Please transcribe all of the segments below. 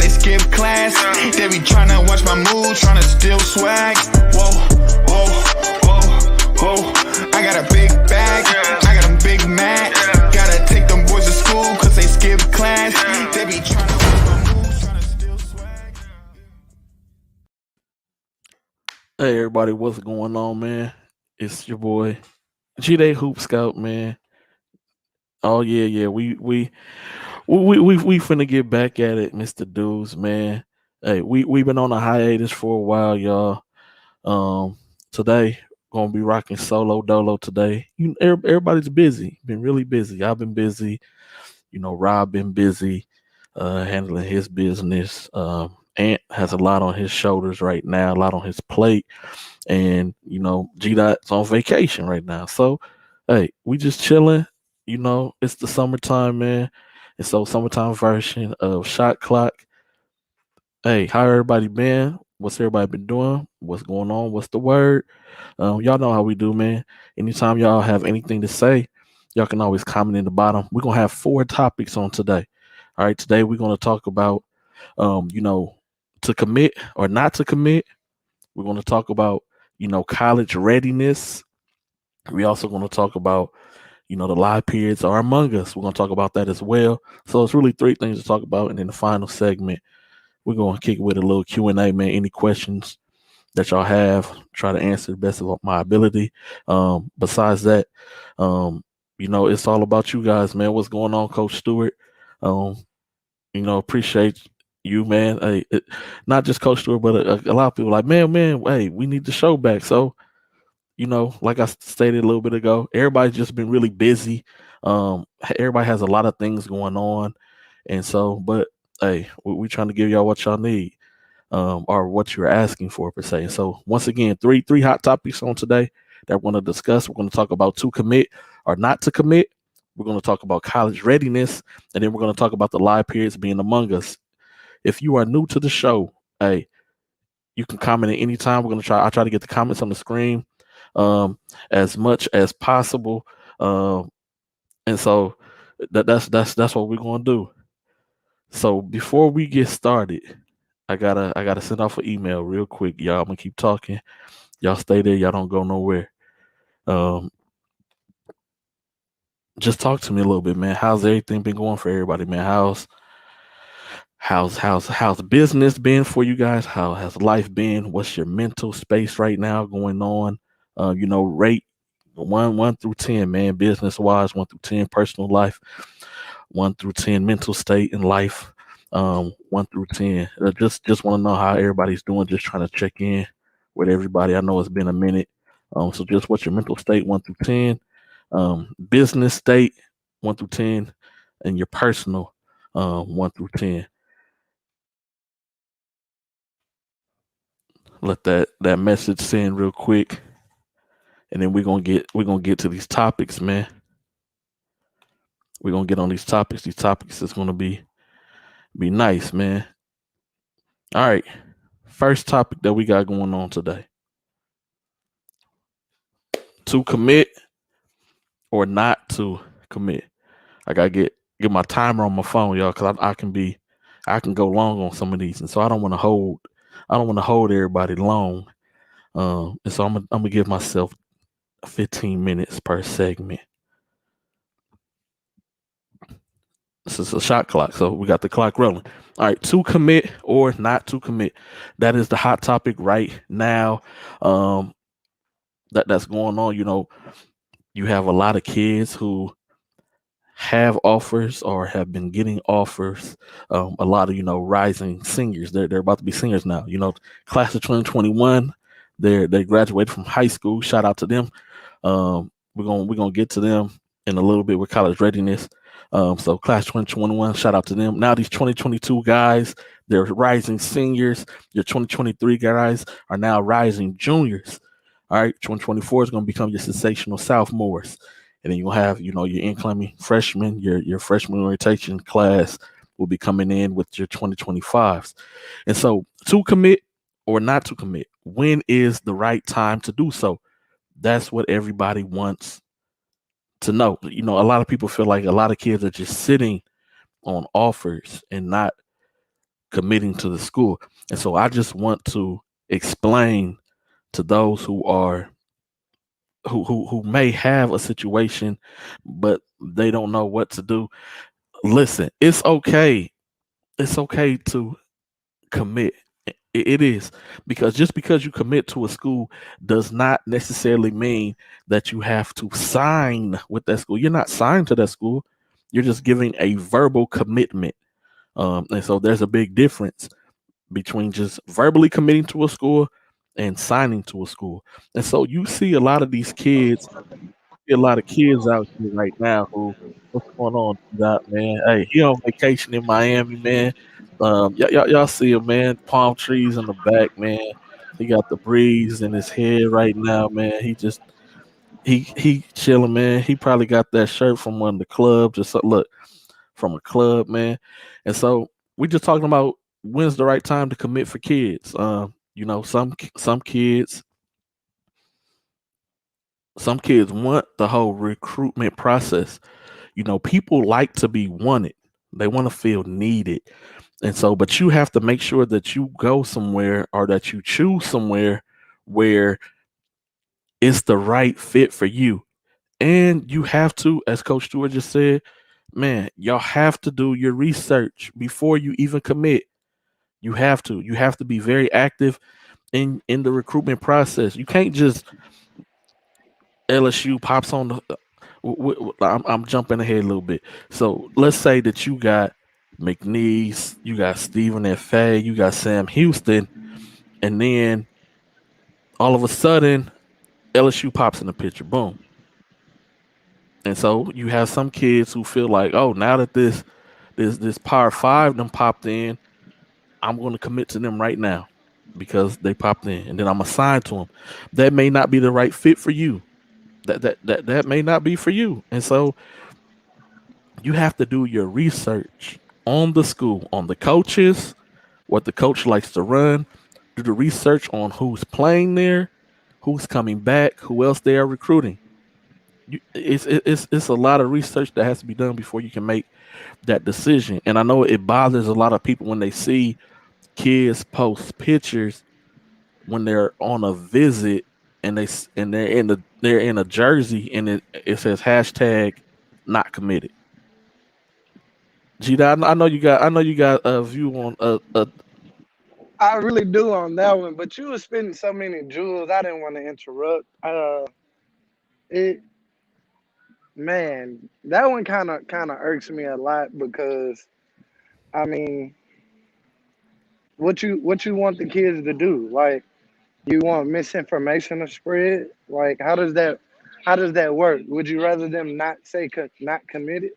they skip class. They be tryna watch my mood, tryna steal swag. Whoa, whoa, whoa, whoa. I got a big bag, I got them big mad. Gotta take them boys to school cause they skip class. They be tryna watch my mood, tryna steal swag. Hey everybody, what's going on, man? It's your boy G-Day Hoop Scout, man. Oh yeah, we finna get back at it, Mr. Dudes, man. Hey, we've been on a hiatus for a while, y'all. Today gonna be rocking solo dolo today. Everybody's busy, been really busy. I've been busy. Rob been busy, handling his business. Ant has a lot on his shoulders right now, a lot on his plate, and G Dot's on vacation right now. So, hey, we just chilling. It's the summertime, man. And so, summertime version of Shot Clock. Hey, how everybody been? What's everybody been doing? What's going on? What's the word? Y'all know how we do, man. Anytime y'all have anything to say, y'all can always comment in the bottom. We're gonna have 4 topics on today. All right, today we're gonna talk about, to commit or not to commit. We're gonna talk about, college readiness. We also gonna talk about, the live periods are among us. We're gonna talk about that as well. So it's really 3 things to talk about, and in the final segment, we're gonna kick it with a little Q&A, man. Any questions that y'all have, try to answer the best of my ability. Besides that, it's all about you guys, man. What's going on, Coach Stewart? Appreciate you, man. Hey, not just Coach Stewart, but a lot of people like, man, hey, we need the show back. So, like I stated a little bit ago, everybody's just been really busy. Everybody has a lot of things going on. And so, but hey, we're trying to give y'all what y'all need, or what you're asking for, per se. So once again, three hot topics on today that we're going to discuss. We're going to talk about to commit or not to commit. We're going to talk about college readiness, and then we're going to talk about the live periods being among us. If you are new to the show, hey, you can comment at any time. I try to get the comments on the screen as much as possible. And so that's what we're going to do. So before we get started, I gotta send off an email real quick, y'all. I'm gonna keep talking. Y'all stay there. Y'all don't go nowhere. Just talk to me a little bit, man. How's everything been going for everybody, man? How's business been for you guys? How has life been? What's your mental space right now going on? Rate 1 through 10, man. Business wise, 1 through 10. Personal life, 1 through 10. Mental state in life, 1 through 10. Just want to know how everybody's doing. Just trying to check in with everybody. I know it's been a minute. So just what's your mental state, 1 through 10. Business state, 1 through 10, and your personal, 1 through 10. Let that message send real quick, and then we're gonna get to these topics, man. We're gonna get on these topics. These topics is gonna be nice, man. All right. First topic that we got going on today. To commit or not to commit. I gotta get my timer on my phone, y'all, because I can go long on some of these, and so I don't want to hold everybody long. And so I'm gonna give myself 15 minutes per segment. This is a shot clock, so we got the clock rolling. All right, to commit or not to commit. That is the hot topic right now. That's going on. You have a lot of kids who have offers or have been getting offers. A lot of rising seniors. They're about to be seniors now. Class of 2021. They graduated from high school. Shout out to them. We're gonna get to them in a little bit with college readiness. So class 2021, shout out to them. Now these 2022 guys, they're rising seniors. Your 2023 guys are now rising juniors. All right, 2024 is going to become your sensational sophomores. And then you'll have, your incoming freshmen, your freshman orientation class will be coming in with your 2025s. And so to commit or not to commit, when is the right time to do so? That's what everybody wants to know. A lot of people feel like a lot of kids are just sitting on offers and not committing to the school. And so I just want to explain to those who are who may have a situation but they don't know what to do. Listen, it's okay. It's okay to commit. It is, because just because you commit to a school does not necessarily mean that you have to sign with that school. You're not signed to that school. You're just giving a verbal commitment. And so there's a big difference between just verbally committing to a school and signing to a school. And so you see a lot of these kids, a lot of kids out here right now who, what's going on, that man? Hey, he on vacation in Miami, man. Y'all see him, man. Palm trees in the back, man. He got the breeze in his head right now, man. He chilling, man. He probably got that shirt from one of the clubs or something. Look, from a club, man. And so we just talking about when's the right time to commit for kids. Some kids, some kids want the whole recruitment process. People like to be wanted. They want to feel needed. And so, but you have to make sure that you go somewhere or that you choose somewhere where it's the right fit for you. And you have to, as Coach Stewart just said, man, y'all have to do your research before you even commit. You have to. You have to be very active in the recruitment process. You can't just LSU pops on the. I'm jumping ahead a little bit. So let's say that you got McNeese, you got Stephen F. A., you got Sam Houston, and then all of a sudden LSU pops in the picture. Boom. And so you have some kids who feel like, oh, now that this Power Five them popped in, I'm going to commit to them right now because they popped in, and then I'm assigned to them. That may not be the right fit for you. That may not be for you, and so you have to do your research on the school, on the coaches, what the coach likes to run. Do the research on who's playing there, who's coming back, who else they are recruiting. It's a lot of research that has to be done before you can make that decision. And I know it bothers a lot of people when they see kids post pictures when they're on a visit and they're in a jersey and it says hashtag not committed. Gita, I know you got a view on I really do on that one, but you were spitting so many jewels. I didn't want to interrupt. It man, that one kind of irks me a lot because I mean, what you want the kids to do? Like, you want misinformation to spread? Like, how does that work? Would you rather them not say not committed?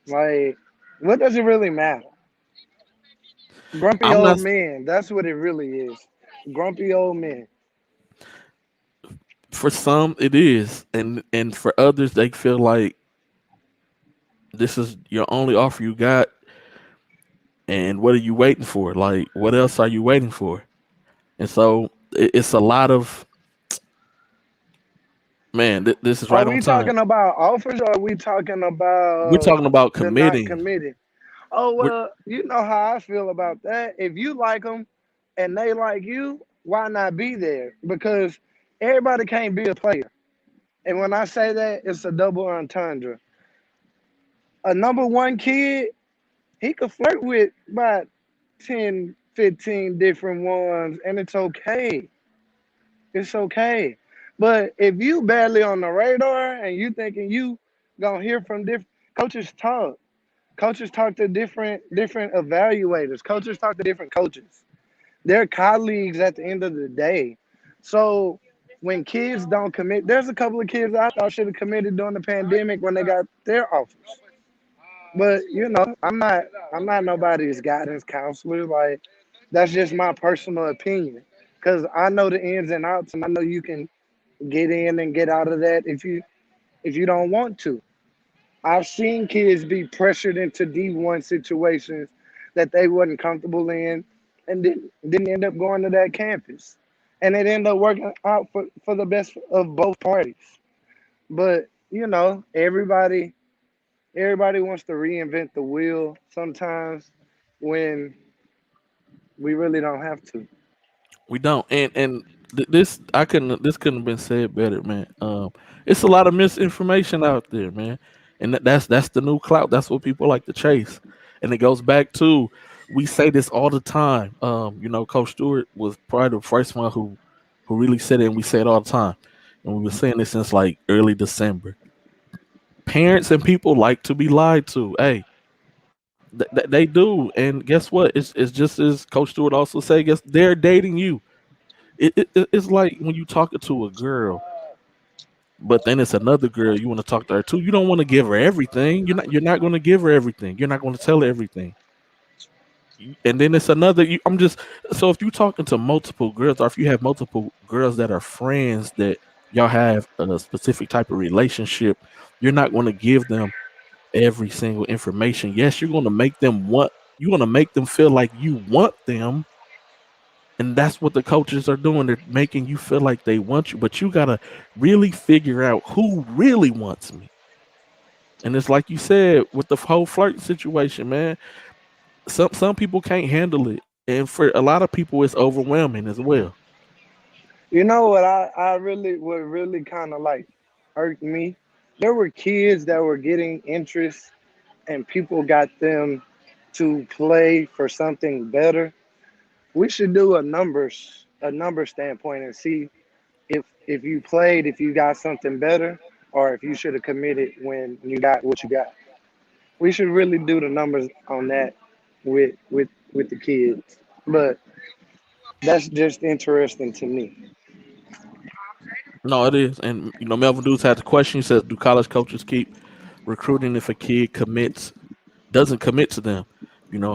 Like, what does it really matter? Grumpy I'm not old men. That's what it really is. Grumpy old men. for some it is, and for others they feel like this is your only offer you got, and what are you waiting for? Like, what else are you waiting for? And so it's a lot of, man. This is Are right on we time. talking about offers or are we talking We're about talking about the not committing. committed? Oh, We're, well, you know how I feel about that. If you like them and they like you, why not be there? Because everybody can't be a player. And when I say that, it's a double entendre. A number one kid, he could flirt with about 10, 15 different ones, and it's okay. It's okay. But if you badly on the radar and you thinking you gonna hear from different coaches talk, coaches talk to different evaluators, coaches talk to different coaches. They're colleagues at the end of the day. So when kids don't commit, there's a couple of kids I thought should have committed during the pandemic when they got their offers. But I'm not nobody's guidance counselor. Like, that's just my personal opinion. Cause I know the ins and outs, and I know you can get in and get out of that if you don't want to. I've seen kids be pressured into D1 situations that they wasn't comfortable in, and didn't end up going to that campus, and it ended up working out for the best of both parties. But everybody wants to reinvent the wheel sometimes when We really don't have to. We don't. This couldn't have been said better, man. It's a lot of misinformation out there, man, and that's the new clout. That's what people like to chase, and it goes back to we say this all the time. Coach Stewart was probably the first one who really said it, and we say it all the time, and we've been saying this since like early December. Parents and people like to be lied to. Hey, they do, and guess what? It's just as Coach Stewart also said. Guess they're dating you. It's like when you talking to a girl, but then it's another girl you want to talk to her too. You don't want to give her everything. You're not going to give her everything. You're not going to tell her everything. And then it's another. I'm just so if you're talking to multiple girls, or if you have multiple girls that are friends that y'all have a specific type of relationship, you're not going to give them every single information. Yes, you're going to make them want. You're going to make them feel like you want them, and that's what the coaches are doing. They're making you feel like they want you, but you gotta really figure out who really wants me. And it's like you said with the whole flirt situation, man. Some people can't handle it, and for a lot of people, it's overwhelming as well. You know what what really kind of like hurt me? There were kids that were getting interest and people got them to play for something better. We should do a number standpoint and see if you played, if you got something better, or if you should have committed when you got what you got. We should really do the numbers on that with the kids. But that's just interesting to me. No, it is, and Melvin Dukes had the question. He says, "Do college coaches keep recruiting if a kid doesn't commit to them?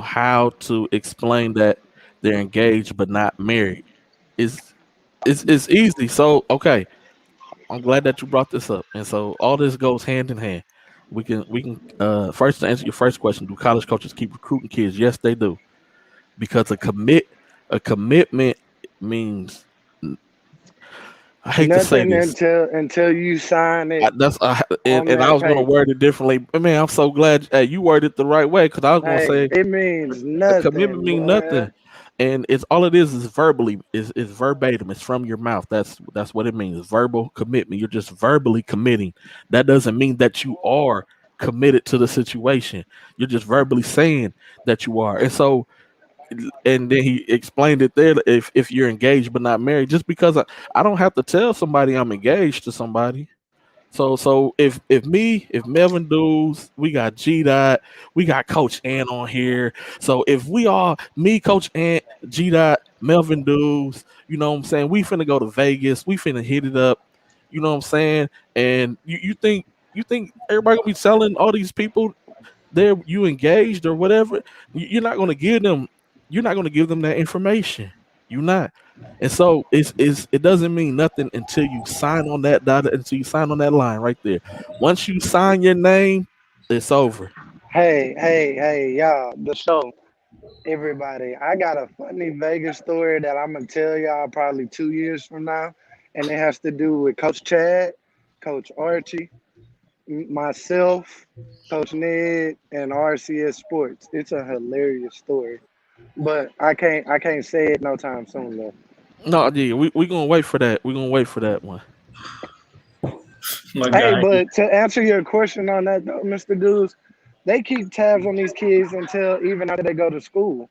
How to explain that they're engaged but not married? Is it's easy. So okay, I'm glad that you brought this up. And so all this goes hand in hand. We can first to answer your first question, do college coaches keep recruiting kids? Yes, they do. Because a commitment means I hate to say Nothing this. until you sign I, it that's on and I that was gonna paper. word it differently. But man, I'm so glad you worded it the right way because I was gonna Hey, say it means a commitment nothing, mean boy. nothing. And it's all it is verbally is verbatim. It's from your mouth. That's what it means. Verbal commitment. You're just verbally committing. That doesn't mean that you are committed to the situation. You're just verbally saying that you are. And so and then he explained it there if you're engaged but not married, just because I don't have to tell somebody I'm engaged to somebody. So if Melvin Dudes, we got G Dot, we got Coach Ant on here. So if we all me, Coach Ant, G Dot, Melvin Dudes, you know what I'm saying? We finna go to Vegas, we finna hit it up, you know what I'm saying? And you think everybody gonna be telling all these people they're you engaged or whatever? You're not gonna give them that information. You're not. And so it doesn't mean nothing until you sign on that until you sign on that line right there. Once you sign your name, it's over. Hey, y'all, the show. Everybody, I got a funny Vegas story that I'm gonna tell y'all probably 2 years from now, and it has to do with Coach Chad, Coach Archie, myself, Coach Ned, and RCS Sports. It's a hilarious story, but I can't say it no time soon though. No, yeah, we gonna wait for that. We're gonna wait for that one. My Hey, guy. but to answer your question on that though, Mr. Deuce, they keep tabs on these kids until even after they go to school.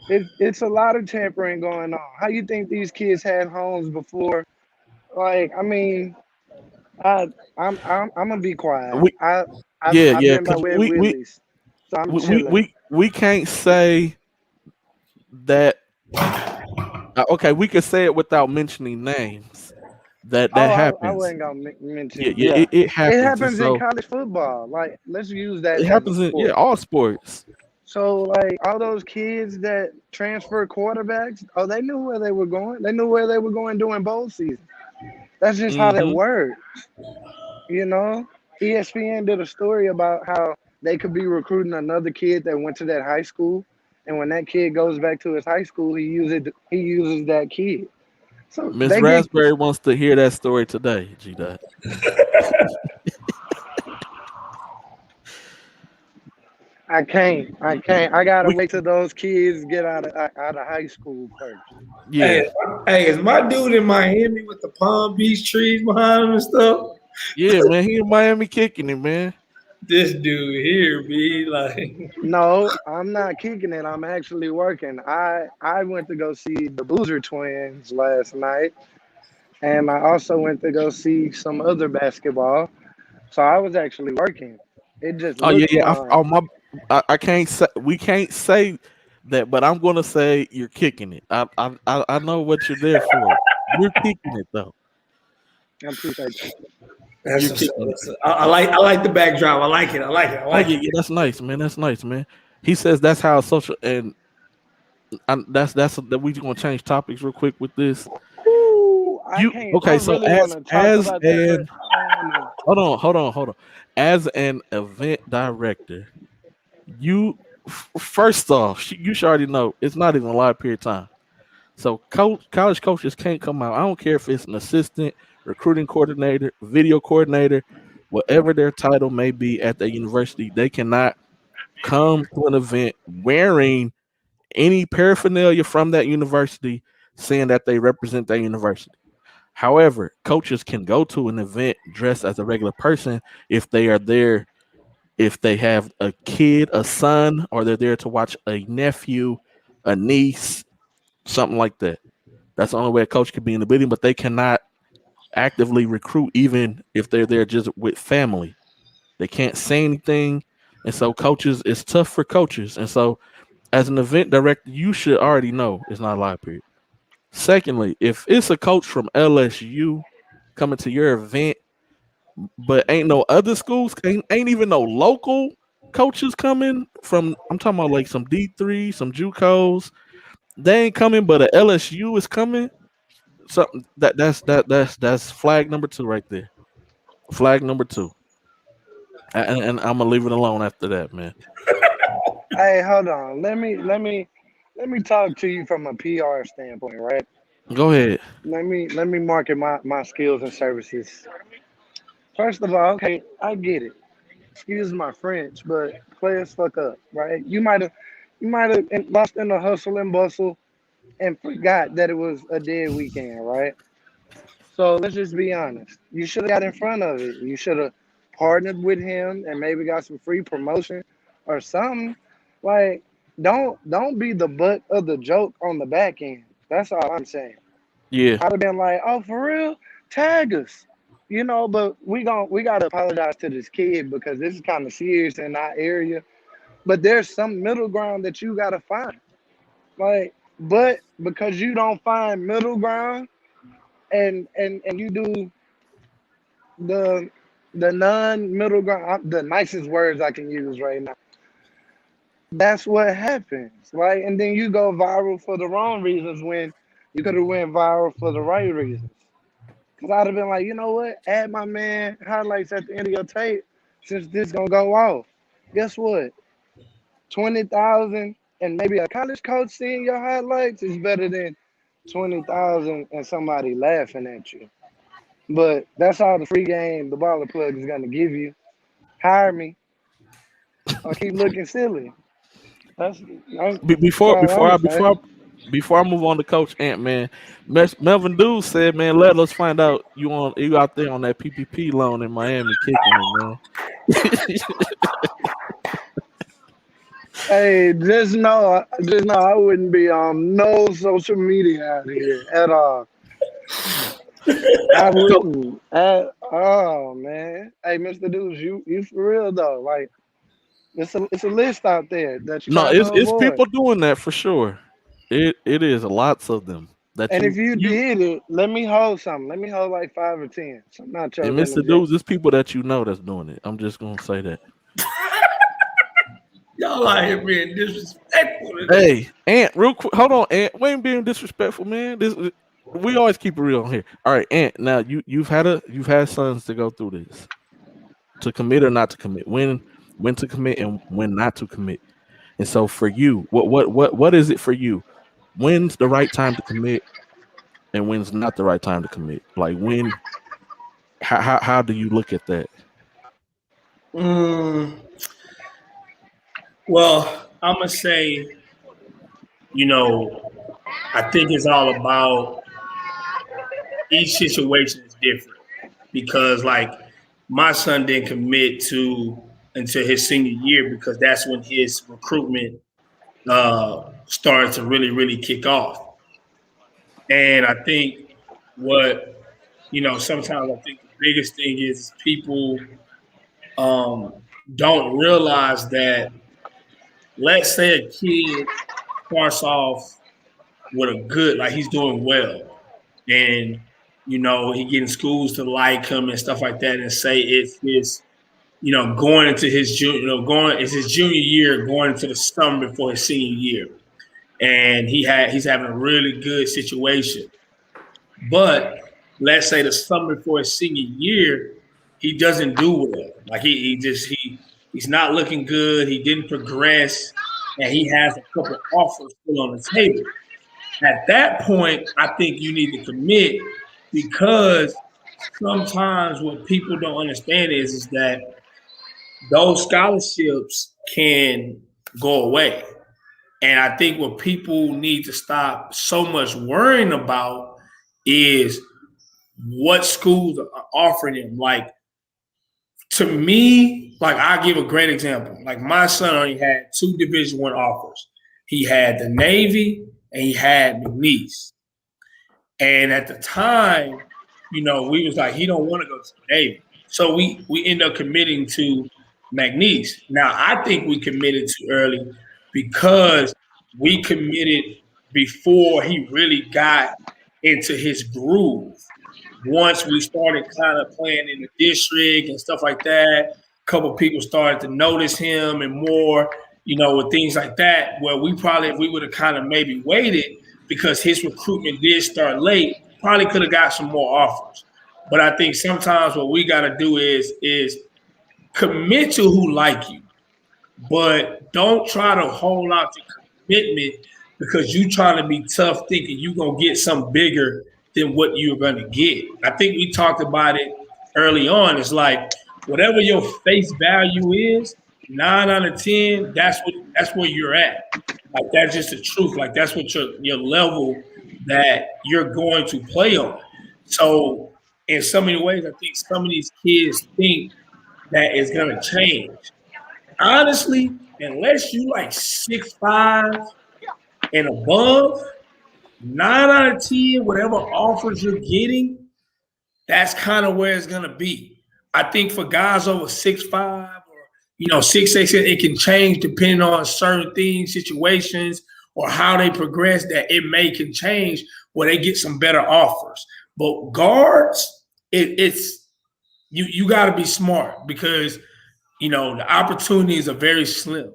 It's a lot of tampering going on. How you think these kids had homes before? Like, I mean, I I'm gonna be quiet. We I've yeah, been by because Web Willie's, so I'm chilling. we can't say that okay, we can say it without mentioning names. That Oh, I happens. wasn't gonna Yeah, mention. yeah, Yeah, it it happens. And happens in so college football. Like, let's use that it as a happens in sport. all sports. So, like, all those kids that transfer quarterbacks, oh, they knew where they were going. They knew where they were going during bowl season. That's just how that Hmm. works, you know. ESPN did a story about how they could be recruiting another kid that went to that high school, and when that kid goes back to his high school, he uses that kid. So Miss they get Raspberry wants to hear that story today, G Dot. I can't. I can't. I gotta We wait till those kids get out of high school first. yeah, Hey, hey, is my dude in Miami with the Palm Beach trees behind him and stuff? yeah, man. He in Miami kicking it, man. This dude here be like, No, I'm not kicking it. I'm actually working. I went to go see the Boozer twins last night, and I also went to go see some other basketball. So I was actually working. It just Oh yeah, looked yeah. fun. Oh my, I can't say we can't say that, but I'm gonna say you're kicking it. I know what you're there for. You're kicking it though. I appreciate you. that's You're what's up. kicking it. I like the backdrop. I like it. I like it. I Oh like yeah, it. yeah. That's nice, man. That's nice, man. He says that's how social and that's that we gonna change topics real quick with this. Ooh, I You can't. I okay? So really want to talk as about that, but an I don't want to. hold on. As an event director, you first off, you should already know it's not even a live period of time. So college coaches can't come out. I don't care if it's an assistant, recruiting coordinator, video coordinator, whatever their title may be at the university. They cannot come to an event wearing any paraphernalia from that university, saying that they represent that university. However, coaches can go to an event dressed as a regular person if they are there, if they have a kid, a son, or they're there to watch a nephew, a niece, something like that. That's the only way a coach could be in the building, but they cannot actively recruit even if they're there just with family. They can't say anything. And so coaches, it's tough for coaches. And so as an event director, you should already know it's not a live period. Secondly, if it's a coach from LSU coming to your event, but ain't no other schools, ain't even no local coaches coming from, I'm talking about like some D3, some JUCOs, they ain't coming, but a LSU is coming. Something that's flag number two right there. Flag number two, and I'm gonna leave it alone after that, man. Hey, hold on. Let me talk to you from a PR standpoint, right? Go ahead. Let me market my skills and services. First of all, okay, I get it. Excuse my French, but players fuck up, right? You might have lost in the hustle and bustle and forgot that it was a dead weekend, right? So let's just be honest. You should have got in front of it. You should have partnered with him and maybe got some free promotion or something. Like, don't be the butt of the joke on the back end. That's all I'm saying. Yeah, I'd have been like, oh, for real, tag us. But we gotta apologize to this kid because this is kind of serious in our area. But there's some middle ground that you gotta find. Like, but because you don't find middle ground and you do the the non middle ground, the nicest words I can use right now. That's what happens, right? And then you go viral for the wrong reasons when you could have went viral for the right reasons. Cause I'd have been like, you know what? Add my man highlights at the end of your tape since this gonna go off. Guess what? 20,000 and maybe a college coach seeing your highlights is better than 20,000 and somebody laughing at you. But that's all the free game the baller plug is gonna give you. Hire me or keep looking silly. That's before all I'm gonna say. before I move on to Coach Ant, man, Melvin Dew said, man, let us find out you out there on that PPP loan in Miami kicking it, man. Hey, just know, I wouldn't be on no social media out here at all. I So wouldn't at all, man. Hey, Mr. Deuce, you for real though? Like, it's a list out there that you're no, trying to it's avoid. people doing that for sure. It is lots of them that And if you you did it, let me hold something. Let me hold like 5 or 10. Some and nachos in the Mr. jet. Dudes, it's people that you know that's doing it. I'm just gonna say that. Y'all out here being disrespectful today. Hey, Ant, real quick, hold on, Ant. We ain't being disrespectful, man. This we always keep it real on here. All right, Ant. Now you've had sons to go through this, to commit or not to commit, when to commit and when not to commit. And so for you, what is it for you? When's the right time to commit and when's not the right time to commit? Like when how do you look at that? Mm, Well, I'm gonna say, you know, I think it's all about each situation is different because, like, my son didn't commit to until his senior year because that's when his recruitment started to really kick off. And I think what sometimes I think the biggest thing is people um, don't realize that. Let's say a kid starts off with a good, like he's doing well, and he getting schools to like him and stuff like that, and say it's his, going into his it's his junior year, going into the summer before his senior year, and he's having a really good situation. But let's say the summer before his senior year, he doesn't do well. Like he's not looking good. He didn't progress, and he has a couple offers still on the table. At that point, I think you need to commit because sometimes what people don't understand is that those scholarships can go away. And I think what people need to stop so much worrying about is what schools are offering them. Like, to me, like, I'll give a great example. Like, my son only had 2 Division I offers. He had the Navy and he had McNeese. And at the time, we was like, he don't want to go to the Navy. So we end up committing to McNeese. Now, I think we committed too early because we committed before he really got into his groove. Once we started kind of playing in the district and stuff like that, a couple of people started to notice him and more, with things like that, where we probably, if we would have kind of maybe waited because his recruitment did start late, probably could have got some more offers. But I think sometimes what we got to do is commit to who like you, but don't try to hold out your commitment because you trying to be tough thinking you're going to get something bigger than what you're going to get. I think we talked about it early on. It's like whatever your face value is, 9 out of 10, that's where you're at. Like, that's just the truth. Like, that's what your level that you're going to play on. So in so many ways, I think some of these kids think that it's going to change. Honestly, unless you like 6'5" and above, 9 out of 10, whatever offers you're getting, that's kind of where it's going to be. I think for guys over 6'5" or 6'6", it can change depending on certain things, situations, or how they progress. That it can change where they get some better offers. But guards, it's you got to be smart because the opportunities are very slim.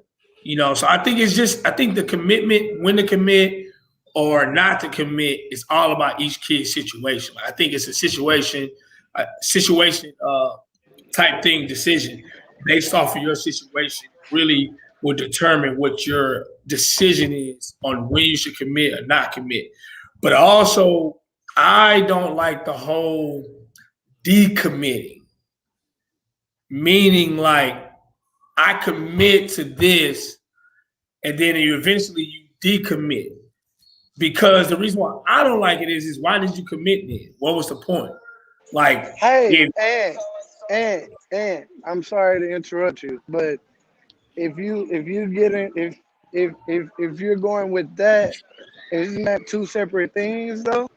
So I think the commitment, when to commit or not to commit, is all about each kid's situation. I think it's a situation type thing decision based off of your situation really will determine what your decision is on when you should commit or not commit. But also, I don't like the whole decommitting, meaning like I commit to this and then you decommit. Because the reason why I don't like it is why did you commit then? What was the point? Like, hey, and I'm sorry to interrupt you, but if you're going with that, isn't that 2 separate things though?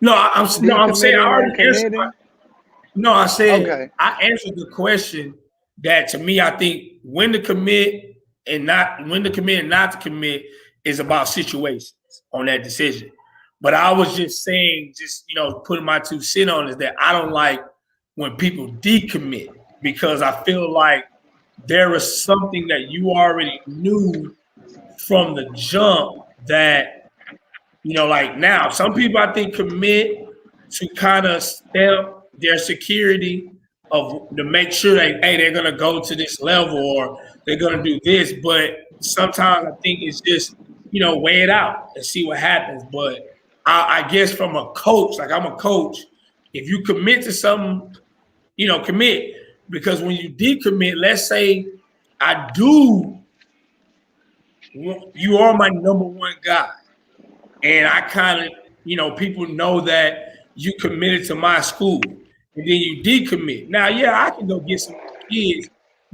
I'm saying I already answered. I said okay. I answered the question that to me I think when to commit and not to commit is about situations on that decision. But I was just saying, putting my 2 cents on is that I don't like when people decommit because I feel like there is something that you already knew from the jump that, like now, some people I think commit to kind of stamp their security to make sure that, hey, they're going to go to this level or they're going to do this. But sometimes I think it's just, weigh it out and see what happens. But I guess from a coach, like I'm a coach, if you commit to something, commit. Because when you decommit, let's say I do. You are my number one guy, and I kind of, people know that you committed to my school, and then you decommit. Now, yeah, I can go get some more kids,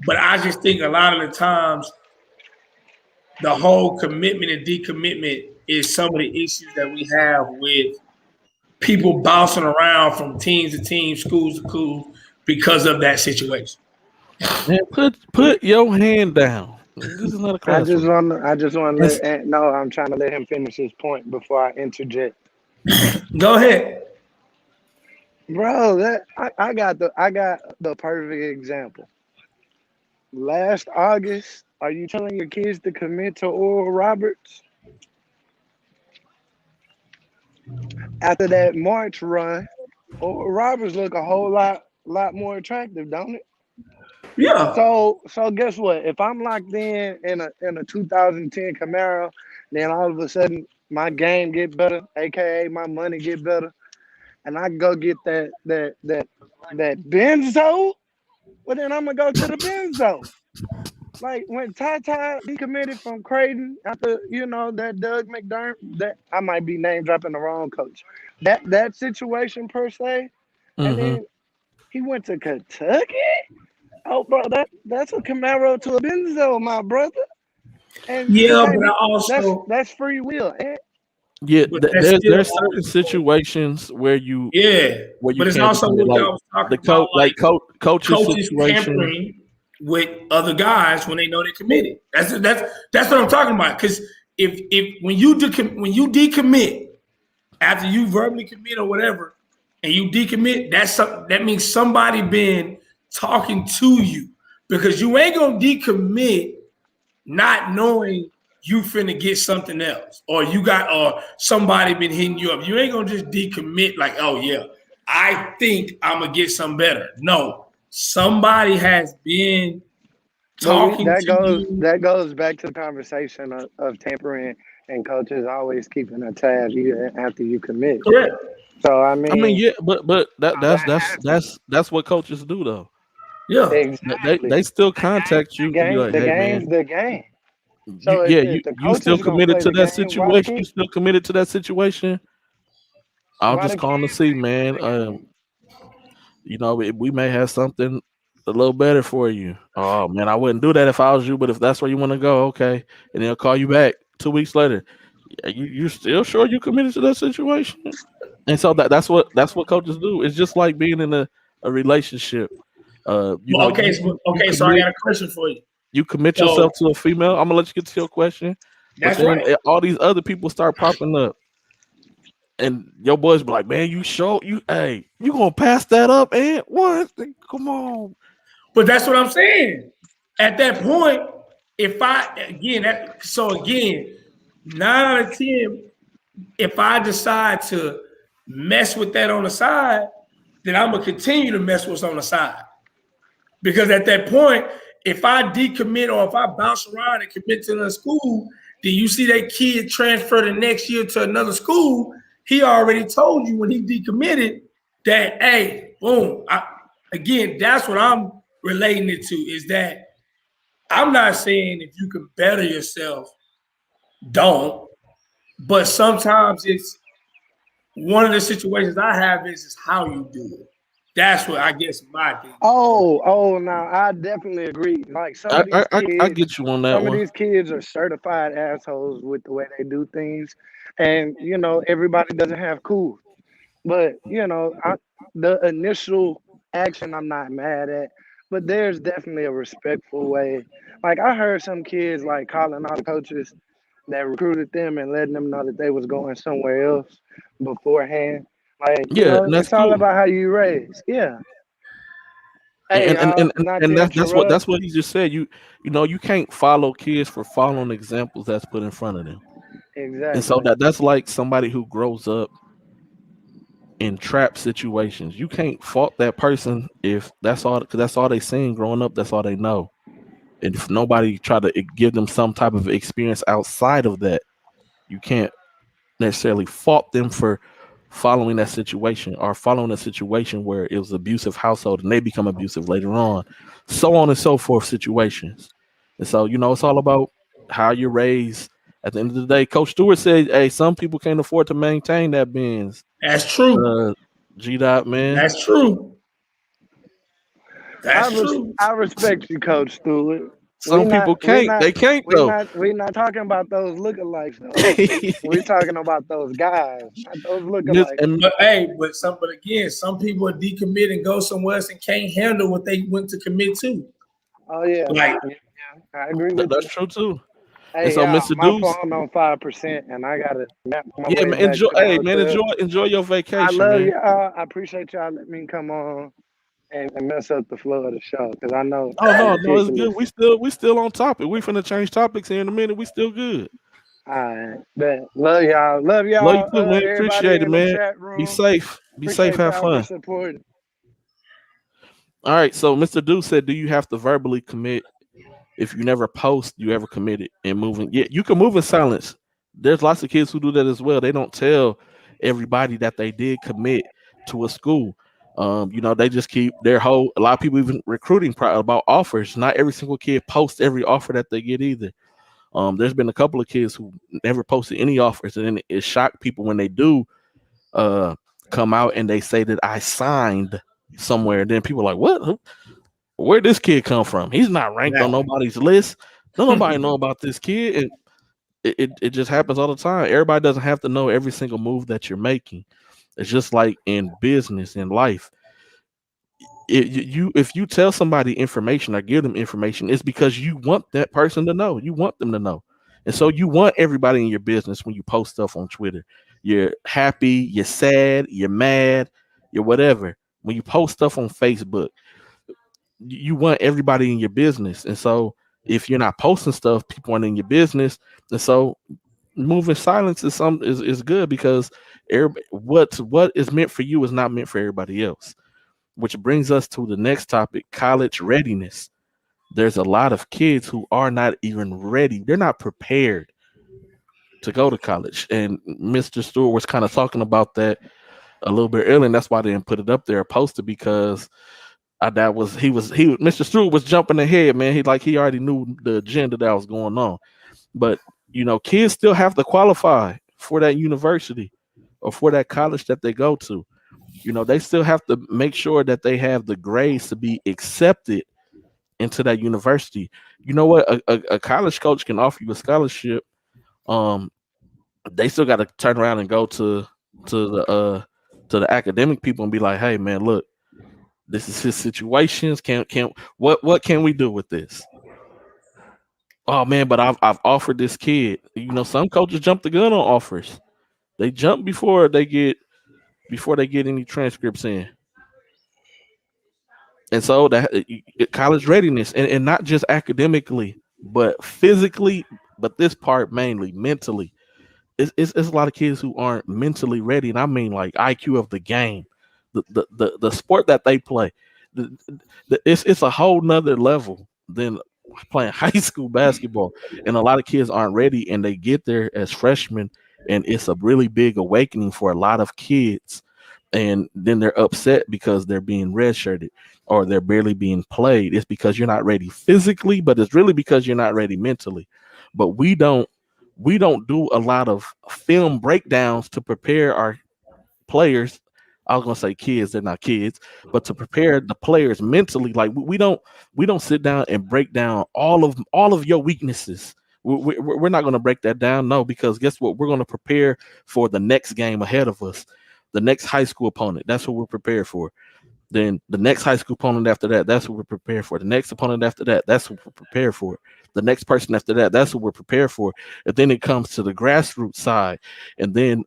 but I just think a lot of the times the whole commitment and decommitment is some of the issues that we have with people bouncing around from teams to teams, schools to schools because of that situation. Man, put your hand down. This is not a classroom. I just want to It's, let Ant know I'm trying to let him finish his point before I interject. Go ahead. Bro, I got the perfect example. Last August, are you telling your kids to commit to Oral Roberts? After that March run, Oral Roberts look a whole lot more attractive, don't it? Yeah. So guess what? If I'm locked in a 2010 Camaro, then all of a sudden my game get better, aka my money get better, and I go get that Benzo. Well, then I'm gonna go to the Benzo. Like when Ty decommitted from Creighton after that Doug McDermott, that I might be name dropping the wrong coach. That situation per se, and mm-hmm. then he went to Kentucky. Oh, bro, that's a Camaro to a Benzo, my brother. And you Yeah, can't but I be also, that's free will. Yeah, but that's still there's certain situations where you but it's can't also decommit. what Like I was the talking about, like coach's coaches situation. tampering with other guys when they know they're committed. That's what I'm talking about. Because if when you decommit after you verbally commit or whatever, and you decommit, that means somebody been talking to you, because you ain't gonna decommit not knowing you finna get something else, or somebody been hitting you up. You ain't gonna just decommit like, oh yeah, I think I'm gonna get some better. No, somebody has been But talking to you. that goes back to the conversation of tampering and coaches always keeping a tab even after you commit. Correct. So I I mean, mean, yeah, but that happens. that's what coaches do though. Yeah. Exactly. They still contact you and be like, The hey man, game's the game. you So yeah if the you coach still is gonna committed play to the that game, why the situation. You kid still committed to that situation. I'll why just the call to kids see, can't play man. the game? We may have something a little better for you. Oh man, I wouldn't do that if I was you, but if that's where you want to go, okay. And they'll call you back 2 weeks later. Yeah, you still sure you committed to that situation? And so that's what coaches do. It's just like being in a relationship. Well, okay, You so I commit got a question for you. yourself So to a female. I'm gonna let you get to your question, but that's then right. all these other people start popping up, and your boys be like, "Man, you gonna pass that up? And what? Come on." But that's what I'm saying. At that point, if I again that so again, 9 out of 10, if I decide to mess with that on the side, then I'm gonna continue to mess with what's on the side. Because at that point, if I decommit or if I bounce around and commit to another school, then you see that kid transfer the next year to another school. He already told you when he decommitted that, hey, boom. Again, that's what I'm relating it to, is that I'm not saying if you can better yourself, don't. But sometimes it's one of the situations I have is how you do it. That's what I guess my thing is. No, I definitely agree. Like I get you on that some of one. these kids are certified assholes with the way they do things, and everybody doesn't have cool. But the initial action, I'm not mad at. But there's definitely a respectful way. Like I heard some kids like calling out coaches that recruited them and letting them know that they was going somewhere else beforehand. Like Yeah, and that's it's all cool. about how you raise. Yeah. Hey, not to And interrupt. that's what he just said. You can't follow kids for following examples that's put in front of them. And so Exactly. that's like somebody who grows up in trap situations. You can't fault that person if that's all, because that's all they seen growing up. That's all they know. And if nobody try to give them some type of experience outside of that, you can't necessarily fault them for following that situation, or following a situation where it was abusive household and they become abusive later on, so on and so forth situations. And so, it's all about how you're raised. At the end of the day, Coach Stewart said, "Hey, some people can't afford to maintain that Benz." That's true. Uh, G Dot man, That's true. I That's res- true. I respect you, Coach Stewart. We some not people we can't. not They can't we though. not we not talking about those lookalikes though. We're talking about those guys, not those lookalikes. And But again, some people decommit and go somewhere else and can't handle what they went to commit to. Oh yeah, Like, yeah, I agree with that's you. true too. And Hey so, y'all, Mr. my Deuce, phone on 5%, and I gotta map my yeah, way man, back enjoy. to the Hey, man, hotel. enjoy your I vacation, love man. y'all. I appreciate y'all letting me come on and mess up the flow of the show because I know Oh I'm no, no, it's good. meticulous. We still on topic. We finna change topics here in a minute. We still good. All right, but love y'all. Love Love you y'all. too, man. Everybody Appreciate it, in the man. chat Be room. safe. Be safe. Appreciate Have y'all for fun. supporting. All right. So, Mr. Deuce said, "Do you have to verbally commit if you never post? You ever committed and moving? Yeah, you can move in silence. There's lots of kids who do that as well. They don't tell everybody that they did commit to a school. They just keep their whole. A lot of people even recruiting about offers. Not every single kid posts every offer that they get either. There's been a couple of kids who never posted any offers, and then it shocked people when they do uh come out and they say that I signed somewhere. And then people are like, what? Where'd this kid come from? He's not ranked on exactly. nobody's list. Don't nobody know about this kid. And it just happens all the time. Everybody doesn't have to know every single move that you're making. It's just like in business, in life. If you tell somebody information or give them information, it's because you want that person to know. You want them to know. And so you want everybody in your business when you post stuff on Twitter. You're happy, you're sad, you're mad, you're whatever. When you post stuff on Facebook, you want everybody in your business. And so if you're not posting stuff, people aren't in your business. And so moving silence is good because what is meant for you is not meant for everybody else. Which brings us to the next topic, college readiness. There's a lot of kids who are not even ready. They're not prepared to go to college. And Mr. Stewart was kind of talking about that a little bit earlier, and that's why they didn't put it up there posted because that was Mr. Stewart was jumping ahead, man. He already knew the agenda that was going on. But kids still have to qualify for that university or for that college that they go to. They still have to make sure that they have the grades to be accepted into that university. You know what? A college coach can offer you a scholarship. Um, they still got to turn around and go to the academic people and be like, "Hey, man, look, this is his situations. Can what can we do with this?" Oh man, but I've offered this kid. Some coaches jump the gun on offers. They jump before they get any transcripts in. And so that college readiness and not just academically, but physically, but this part mainly mentally. It's a lot of kids who aren't mentally ready, and I mean like IQ of the game, the sport that they play. The, it's a whole nother level than playing high school basketball, and a lot of kids aren't ready, and they get there as freshmen, and it's a really big awakening for a lot of kids, and then they're upset because they're being redshirted or they're barely being played. It's because you're not ready physically, but it's really because you're not ready mentally. But we don't do a lot of film breakdowns to prepare our players. I was gonna say kids, they're not kids, but to prepare the players mentally. Like we don't sit down and break down all of your weaknesses. We're not going to break that down, no, because guess what? We're going to prepare for the next game ahead of us, the next high school opponent. That's what we're prepared for. Then the next high school opponent after that, that's what we're prepared for. The next opponent after that, that's what we're prepared for. The next person after that, that's what we're prepared for. And then it comes to the grassroots side. And then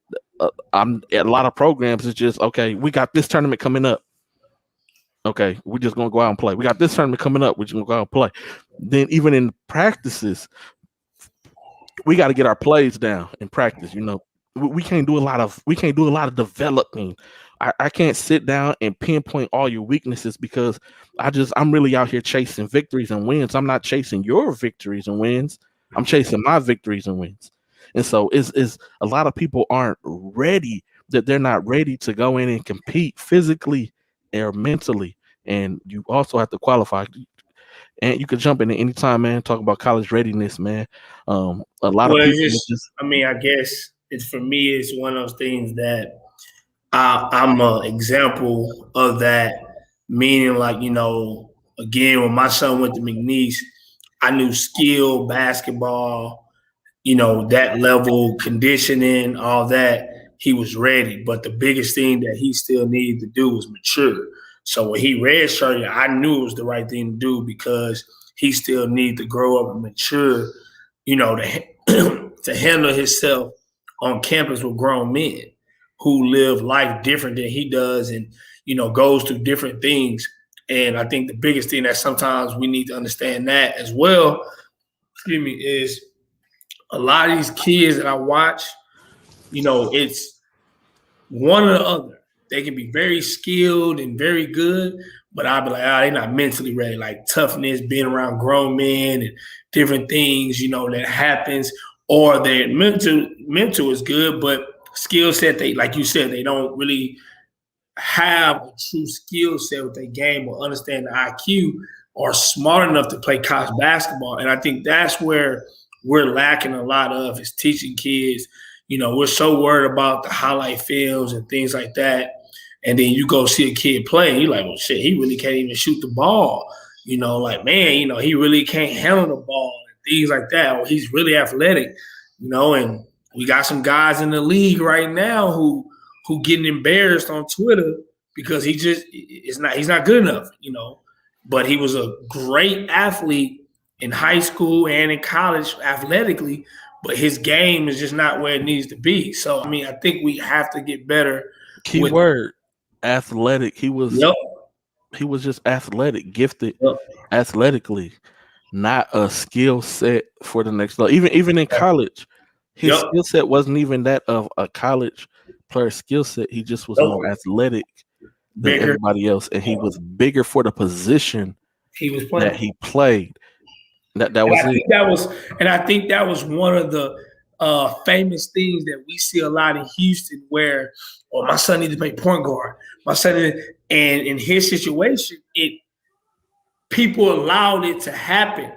I'm at a lot of programs, it's just, okay, we got this tournament coming up. Okay, we're just going to go out and play. We got this tournament coming up. We're just going to go out and play. Then even in practices, we got to get our plays down in practice. We can't do a lot of developing. I can't sit down and pinpoint all your weaknesses because I'm really out here chasing victories and wins. I'm not chasing your victories and wins. I'm chasing my victories and wins. And so is a lot of people aren't ready, that they're not ready to go in and compete physically or mentally. And you also have to qualify. And you could jump in at any time, man. Talk about college readiness, man. A lot of Well, people it's just, I mean, I guess it's for me, it's one of those things that I'm an example of that. Meaning, like, again, when my son went to McNeese, I knew skill, basketball, that level, conditioning, all that, he was ready. But the biggest thing that he still needed to do was mature. So when he redshirted, I knew it was the right thing to do because he still needed to grow up and mature, to handle himself on campus with grown men who live life different than he does and, goes through different things. And I think the biggest thing that sometimes we need to understand that as well, is a lot of these kids that I watch, it's one or the other. They can be very skilled and very good, but I'll be like, they're not mentally ready. Like toughness, being around grown men and different things, that happens. Or their mental is good, but skill set, they, like you said, they don't really have a true skill set with their game or understand the IQ or smart enough to play college basketball. And I think that's where we're lacking a lot of, is teaching kids. We're so worried about the highlight films and things like that. And then you go see a kid play and you're like, well, shit, he really can't even shoot the ball. Like, man, he really can't handle the ball and things like that. Or he's really athletic, and we got some guys in the league right now who getting embarrassed on Twitter because he's not good enough, But he was a great athlete in high school and in college athletically, but his game is just not where it needs to be. So, I mean, I think we have to get better. Keyword athletic. He was Yep. He was just athletic, gifted Yep. athletically, not a skill set for the next level. Even in college, his skill set wasn't even that of a college player skill set. He just was more athletic than everybody else, and he was bigger for the position he was playing. that he played. That was it. I think that was one of the famous things that we see a lot in Houston, where, my son needs to play point guard. My son, and in his situation, people allowed it to happen,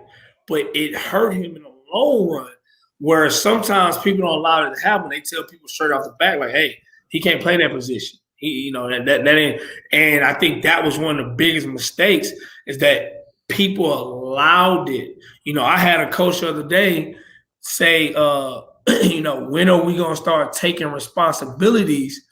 but it hurt him in the long run. Where sometimes people don't allow it to happen. They tell people straight off the back, like, "Hey, he can't play that position. That ain't." And I think that was one of the biggest mistakes, is that people allowed it. I had a coach the other day say, when are we going to start taking responsibilities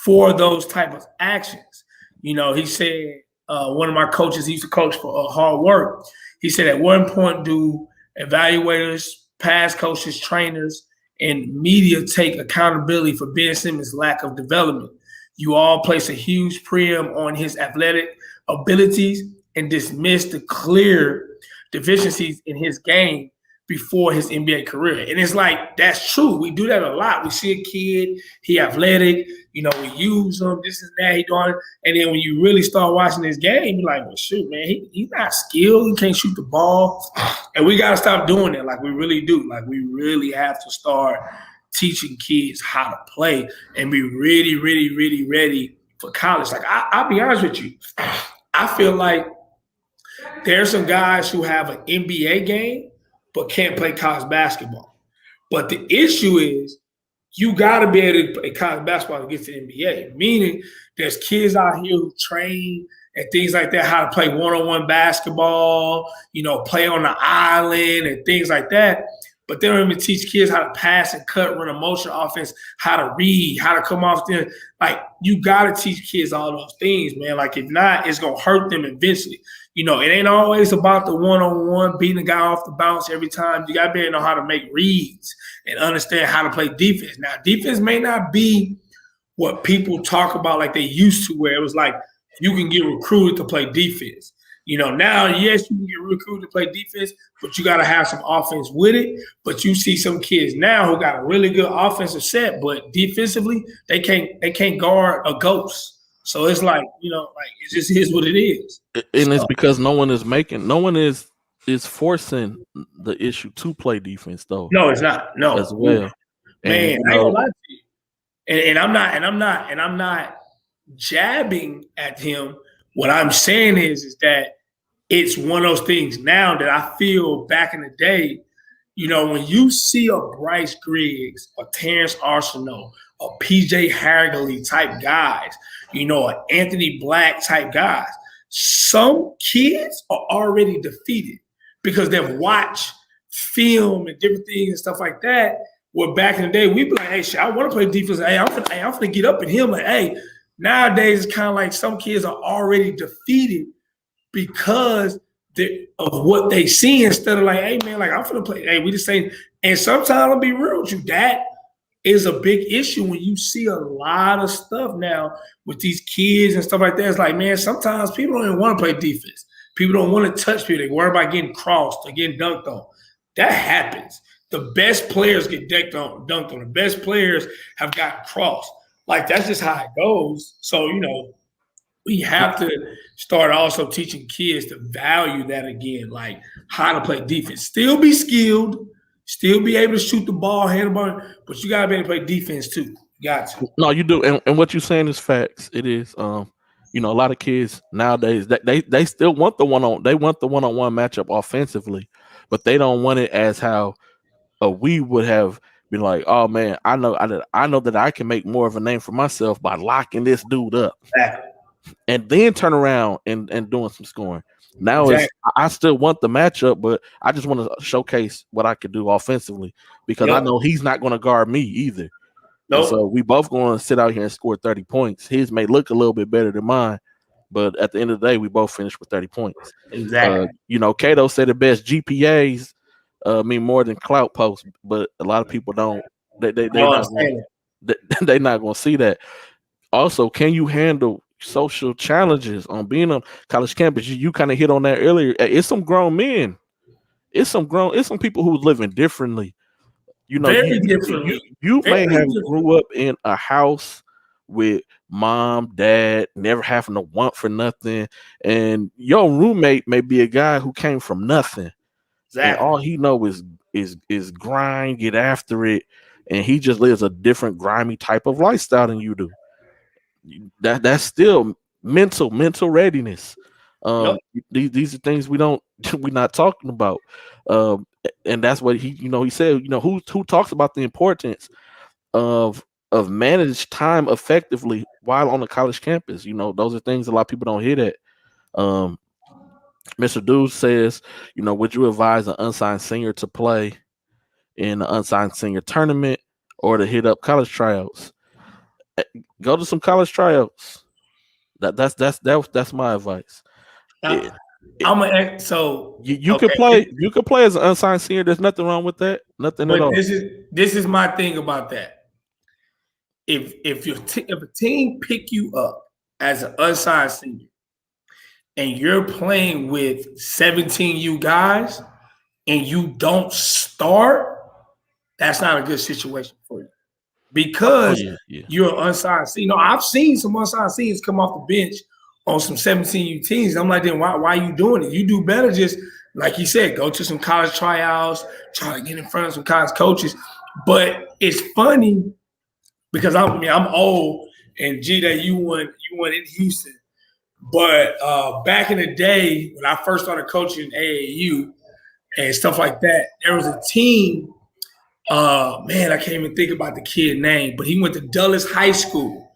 for those type of actions? He said, one of my coaches, he used to coach for Hard Work. He said, at one point, do evaluators, past coaches, trainers, and media take accountability for Ben Simmons' lack of development? You all place a huge premium on his athletic abilities and dismiss the clear deficiencies in his game before his NBA career. And it's like, that's true. We do that a lot. We see a kid, he athletic, we use him, this and that, he doing it. And then when you really start watching this game, you're like, well, shoot, man, he's not skilled. He can't shoot the ball. And we got to stop doing that. Like, we really do. Like, we really have to start teaching kids how to play and be really, really, really ready for college. Like, I'll be honest with you. I feel like there's some guys who have an NBA game but can't play college basketball. But the issue is, you got to be able to play college basketball to get to the NBA. Meaning, there's kids out here who train and things like that, how to play one-on-one basketball, play on the island and things like that. But they don't even teach kids how to pass and cut, run a motion offense, how to read, how to come off there. Like, you got to teach kids all those things, man. Like, if not, it's going to hurt them eventually. It ain't always about the one-on-one, beating the guy off the bounce every time. You got to be able to know how to make reads and understand how to play defense. Now, defense may not be what people talk about like they used to, where it was like you can get recruited to play defense. Now, yes, you can get recruited to play defense, but you got to have some offense with it. But you see some kids now who got a really good offensive set, but defensively, they can't guard a ghost. So it's like, it just is what it is. And it's because no one is forcing the issue to play defense, though. No, it's not. No. As well. Man, I ain't gonna lie to you. And I'm not jabbing at him. What I'm saying is that it's one of those things now that I feel back in the day, you know, when you see a Bryce Griggs, a Terrence Arsenault, a PJ Haragley type guys, you know, an Anthony Black type guys, some kids are already defeated because they've watched film and different things and stuff like that. Where back in the day, we'd be like, hey, shit, I want to play defense. Hey, I'm gonna get up in him. Like, hey, nowadays it's kind of like some kids are already defeated because of what they see instead of like, hey, man, like I'm gonna play. Hey, we just saying. And sometimes I'll be real with you. That is a big issue when you see a lot of stuff now with these kids and stuff like that. It's like, man, sometimes people don't even want to play defense. People don't want to touch people. They worry about getting crossed or getting dunked on. That happens. The best players get dunked on. The best players have gotten crossed. Like, that's just how it goes. So, you know, we have to start also teaching kids to value that again, like how to play defense. Still be skilled, still be able to shoot the ball, handle, but you got to be able to play defense too. You got to. No, you do. And what you're saying is facts. It is. You know, a lot of kids nowadays, they still want the one-on-one matchup offensively, but they don't want it as how we would have been like, oh man, I know that I can make more of a name for myself by locking this dude up. Exactly. And then turn around and doing some scoring. Now I still want the matchup, but I just want to showcase what I could do offensively because I know he's not going to guard me either. Nope. So we both going to sit out here and score 30 points. His may look a little bit better than mine, but at the end of the day, we both finished with 30 points. Exactly. You know, Cato said the best GPAs mean more than clout posts, but a lot of people don't. They're not going to see that. Also, can you handle social challenges on being on college campus? You kind of hit on that earlier. It's some grown men. It's some people who living differently. You know, you may have grew up in a house with mom, dad, never having to want for nothing, and your roommate may be a guy who came from nothing. Exactly. And all he know is grind, get after it, and he just lives a different grimy type of lifestyle than you do. That's still mental readiness. These are things we're not talking about. And that's what he said, who talks about the importance of managed time effectively while on the college campus. Those are things a lot of people don't hit at. Mr. Dude says, would you advise an unsigned senior to play in an unsigned senior tournament or to hit up college tryouts? Go to some college tryouts. That's my advice. You could play. You could play as an unsigned senior. There's nothing wrong with that. Nothing at all. This is my thing about that. If a team pick you up as an unsigned senior and you're playing with 17U guys and you don't start, that's not a good situation for you. Because you're an unsigned senior. I've seen some unsigned seniors come off the bench on some 17U teams. I'm like, then why are you doing it? You do better just, like you said, go to some college tryouts, try to get in front of some college coaches. But it's funny because I'm old, and G-Day, you won in Houston. But back in the day, when I first started coaching AAU and stuff like that, there was a team. Man, I can't even think about the kid name, but he went to Dulles High School.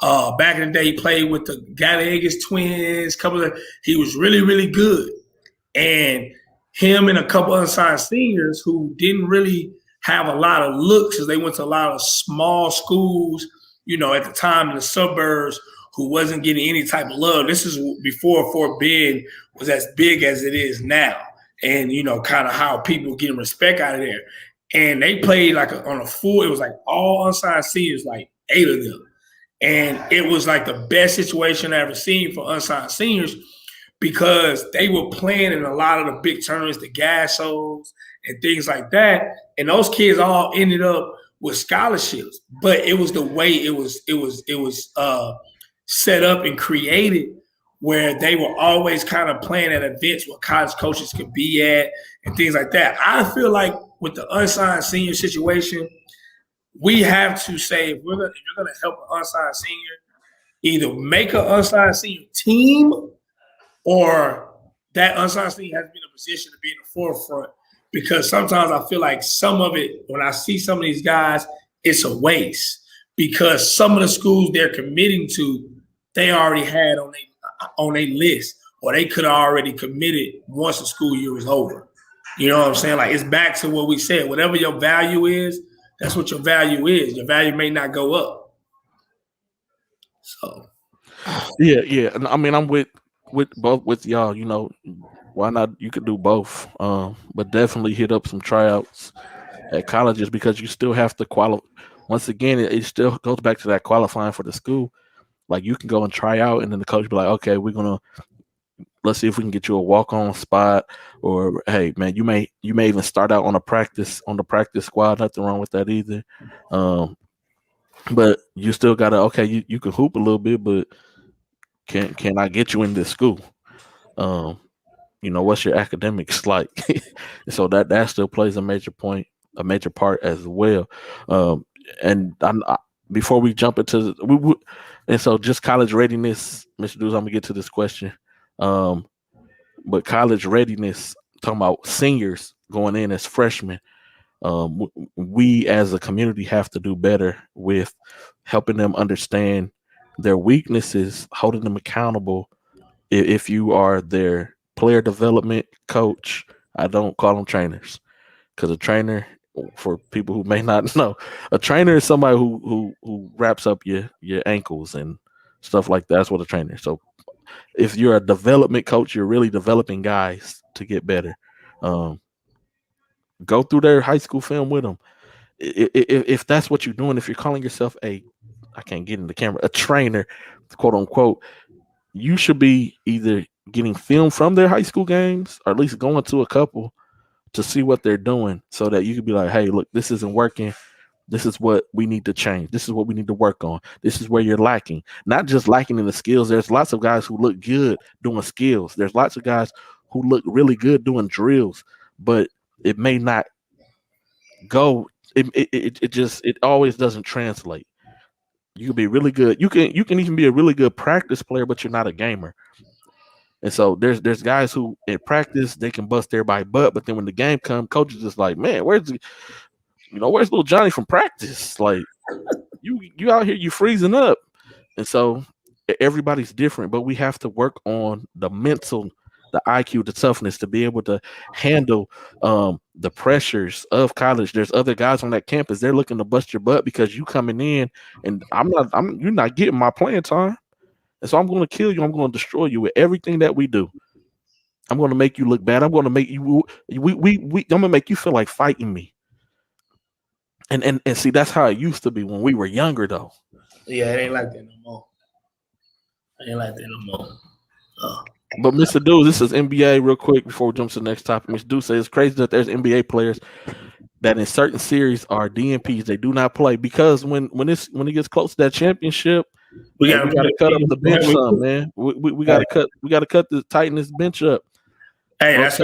Back in the day, he played with the Gallegos twins. He was really, really good. And him and a couple unsigned seniors who didn't really have a lot of looks because they went to a lot of small schools, at the time in the suburbs, who wasn't getting any type of love. This is before Fort Bend was as big as it is now. And, kind of how people getting respect out of there. And they played on a full, it was like all unsigned seniors, like 8 of them. And it was like the best situation I ever seen for unsigned seniors because they were playing in a lot of the big tournaments, the Gassos and things like that. And those kids all ended up with scholarships. But it was the way it was set up and created where they were always kind of playing at events where college coaches could be at and things like that. I feel like with the unsigned senior situation, we have to say if you're going to help an unsigned senior, either make an unsigned senior team or that unsigned league has been a position to be in the forefront because sometimes I feel like some of it, when I see some of these guys, it's a waste because some of the schools they're committing to, they already had on their list, or they could have already committed once the school year was over. You know what I'm saying? Like, it's back to what we said. Whatever your value is, that's what your value is. Your value may not go up. So, yeah. And I mean, I'm with both with y'all. You know, why not? You could do both. But definitely hit up some tryouts at colleges because you still have to qualify. Once again, it still goes back to that qualifying for the school. Like, you can go and try out, and then the coach be like, "Okay, let's see if we can get you a walk-on spot." Or, hey, man, you may even start out on the practice squad. Nothing wrong with that either. But you still gotta, okay, you can hoop a little bit, but can I get you in this school? You know, what's your academics like? So that still plays a major part as well. And before we jump into and so just college readiness, Mr. Dews, I'm gonna get to this question. But college readiness, talking about seniors going in as freshmen, we as a community have to do better with helping them understand their weaknesses, holding them accountable. If you are their player development coach, I don't call them trainers, because a trainer, for people who may not know, a trainer is somebody who wraps up your ankles and stuff like that. That's what a trainer is. So if you're a development coach, you're really developing guys to get better. Go through their high school film with them. If that's what you're doing, if you're calling yourself I can't get in the camera, a trainer, quote unquote, you should be either getting film from their high school games or at least going to a couple to see what they're doing, so that you could be like, hey, look, this isn't working. This is what we need to change. This is what we need to work on. This is where you're lacking. Not just lacking in the skills. There's lots of guys who look good doing skills. There's lots of guys who look really good doing drills, but it may not go. It always doesn't translate. You can be really good. You can even be a really good practice player, but you're not a gamer. And so there's guys who in practice they can bust everybody butt, but then when the game comes, coaches just like, man, where's little Johnny from practice? Like, you out here, you freezing up. And so everybody's different, but we have to work on the mental, the IQ, the toughness to be able to handle the pressures of college. There's other guys on that campus. They're looking to bust your butt because you coming in and you're not getting my playing time. And so I'm going to kill you. I'm going to destroy you with everything that we do. I'm going to make you look bad. I'm going to make you, I'm going to make you feel like fighting me. And see, that's how it used to be when we were younger, though. Yeah, it ain't like that no more. But Mr. Dews, this is NBA real quick before we jump to the next topic. Mr. Dews says it's crazy that there's NBA players that in certain series are DNPs. They do not play because when it gets close to that championship, we got to cut up the bench some, man. We got to tighten this bench up. Hey, that's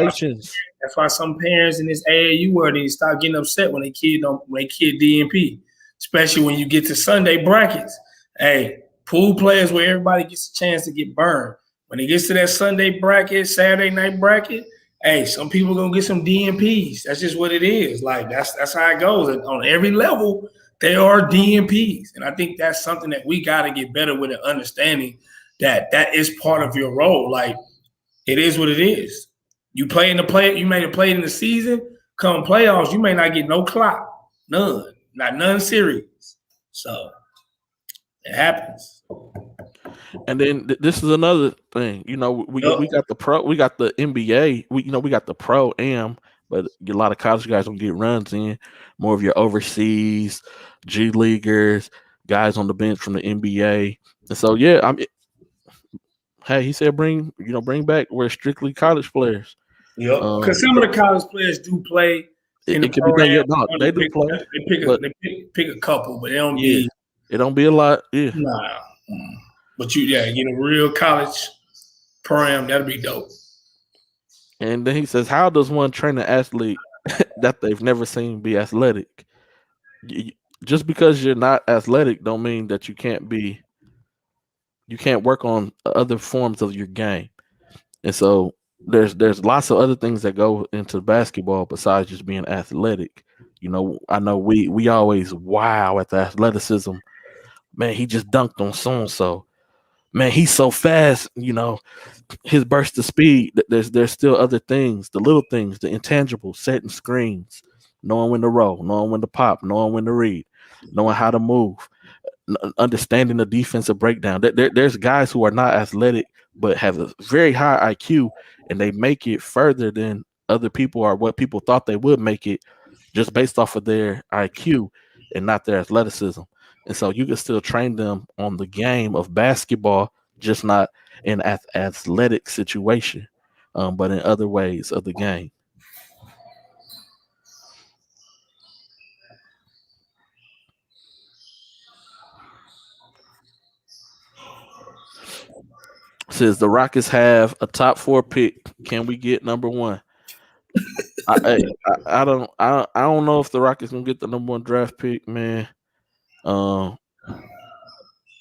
why some parents in this AAU world need to start getting upset when they kid DNP, especially when you get to Sunday brackets. Hey, pool players where everybody gets a chance to get burned. When it gets to that Sunday bracket, Saturday night bracket, hey, some people gonna get some DNPs. That's just what it is. Like that's how it goes. And on every level, there are DNPs, and I think that's something that we got to get better with, and understanding that is part of your role. Like, it is what it is. You play in the play. You may have played in the season. Come playoffs, you may not get no clock, none serious. So it happens. And then this is another thing. You know, we got the pro, we got the NBA. We got the pro am, but a lot of college guys don't get runs in. More of your overseas G leaguers, guys on the bench from the NBA. And so hey, he said bring back where strictly college players. Yeah, because some of the college players do play. It can be done. They do play. They pick a couple, but they don't be. It don't be a lot. Yeah. Nah. But get a real college program, that'll be dope. And then he says, how does one train an athlete that they've never seen be athletic? Just because you're not athletic don't mean that you can't work on other forms of your game. And so there's lots of other things that go into basketball besides just being athletic. I know we always wow at the athleticism. Man, he just dunked on so and so. Man, he's so fast. His burst of speed. There's still other things, the little things, the intangibles, setting screens, knowing when to roll, knowing when to pop, knowing when to read, knowing how to move, understanding the defensive breakdown. There's guys who are not athletic but have a very high IQ, and they make it further than other people or what people thought they would make it, just based off of their IQ and not their athleticism. And so you can still train them on the game of basketball, just not in athletic situation, but in other ways of the game. Says the Rockets have a top 4 pick. Can we get number 1? I don't know if the Rockets gonna get the number 1 draft pick, man. Um,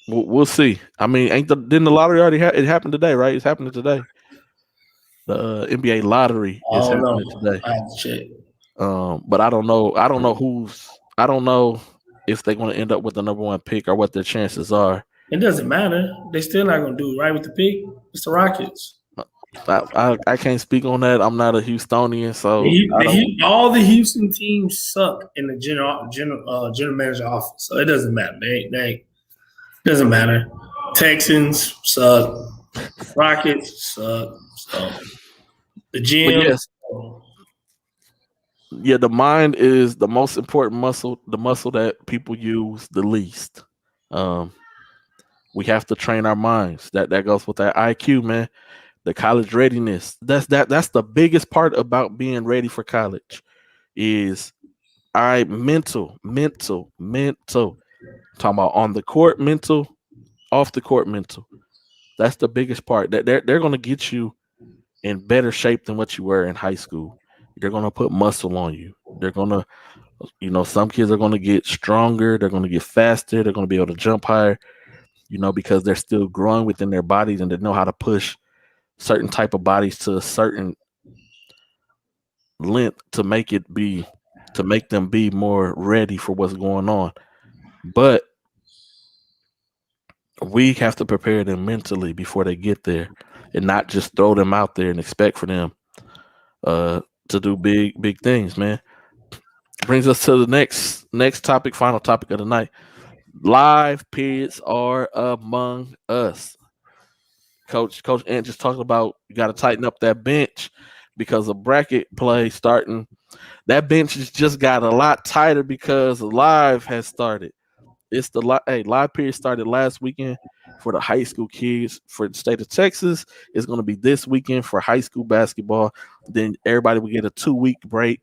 we'll see. I mean, didn't the lottery already it happened today, right? It's happening today. The NBA lottery is happening today. I have to check. But I don't know. I don't know if they're going to end up with the number 1 pick or what their chances are. It doesn't matter. They still not going to do right with the pick. It's the Rockets. I can't speak on that. I'm not a Houstonian, so all the Houston teams suck in the general manager office. So it doesn't matter. They doesn't matter. Texans suck. Rockets suck. So the GM. Yes. Yeah, the mind is the most important muscle, the muscle that people use the least. We have to train our minds. That goes with that IQ, man. The college readiness. That's the biggest part about being ready for college is mental. Talking about on the court mental, off the court mental. That's the biggest part. That they're gonna get you in better shape than what you were in high school. They're gonna put muscle on you. They're gonna, some kids are gonna get stronger. They're gonna get faster. They're gonna be able to jump higher. Because they're still growing within their bodies and they know how to push certain type of bodies to a certain length to make them be more ready for what's going on. But we have to prepare them mentally before they get there and not just throw them out there and expect for them to do big things, man. Brings us to the next topic, final topic of the night. Live periods are among us. Coach Ant just talked about you got to tighten up that bench because of bracket play starting. That bench has just got a lot tighter because live has started. It's the live period started last weekend for the high school kids for the state of Texas. It's going to be this weekend for high school basketball. Then everybody will get a 2-week break.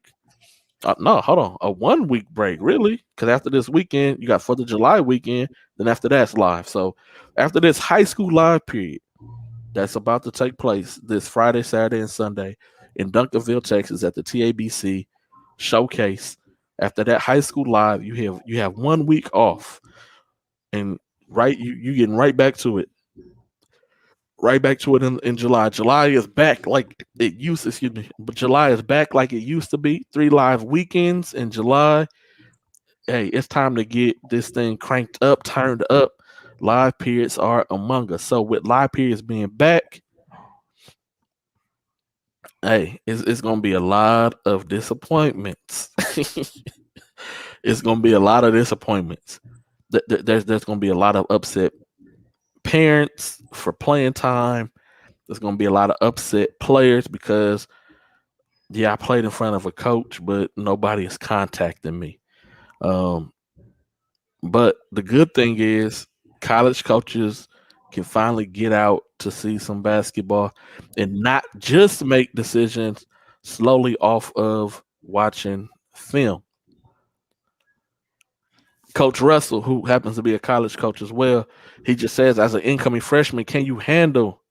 No, hold on, a 1-week break, really? Because after this weekend, you got 4th of July weekend. Then after that's live. So after this high school live period that's about to take place this Friday, Saturday, and Sunday in Duncanville, Texas, at the TABC Showcase. After that high school live, you have 1 week off, and you getting right back to it. Right back to it in July. July is back like it used to, excuse me, but July is back like it used to be. 3 live weekends in July. Hey, it's time to get this thing cranked up, turned up. Live periods are among us. So with live periods being back, hey, it's going to be a lot of disappointments. It's going to be a lot of disappointments. There's going to be a lot of upset parents for playing time. There's going to be a lot of upset players because, I played in front of a coach, but nobody is contacting me. But the good thing is college coaches can finally get out to see some basketball and not just make decisions slowly off of watching film. Coach Russell, who happens to be a college coach as well, he just says, as an incoming freshman, can you handle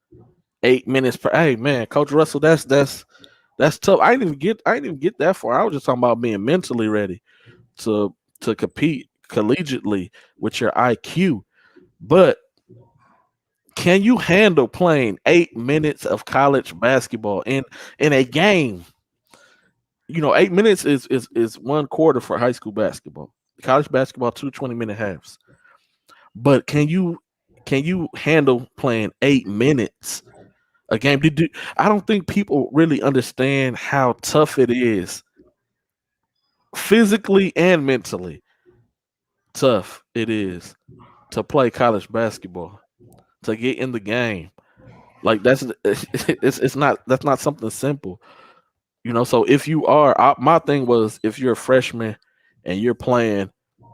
8 minutes per? Hey man, Coach Russell, that's tough. I didn't even get that far. I was just talking about being mentally ready to compete collegiately with your IQ. But Can you handle playing 8 minutes of college basketball in a game? 8 minutes is 1 quarter for high school basketball. College basketball, 2 20-minute halves. But can you handle playing 8 minutes a game? I don't think people really understand how tough it is, physically and mentally tough it is to play college basketball, to get in the game. Like it's not that's not something simple. So if you are, my thing was, if you're a freshman and you're playing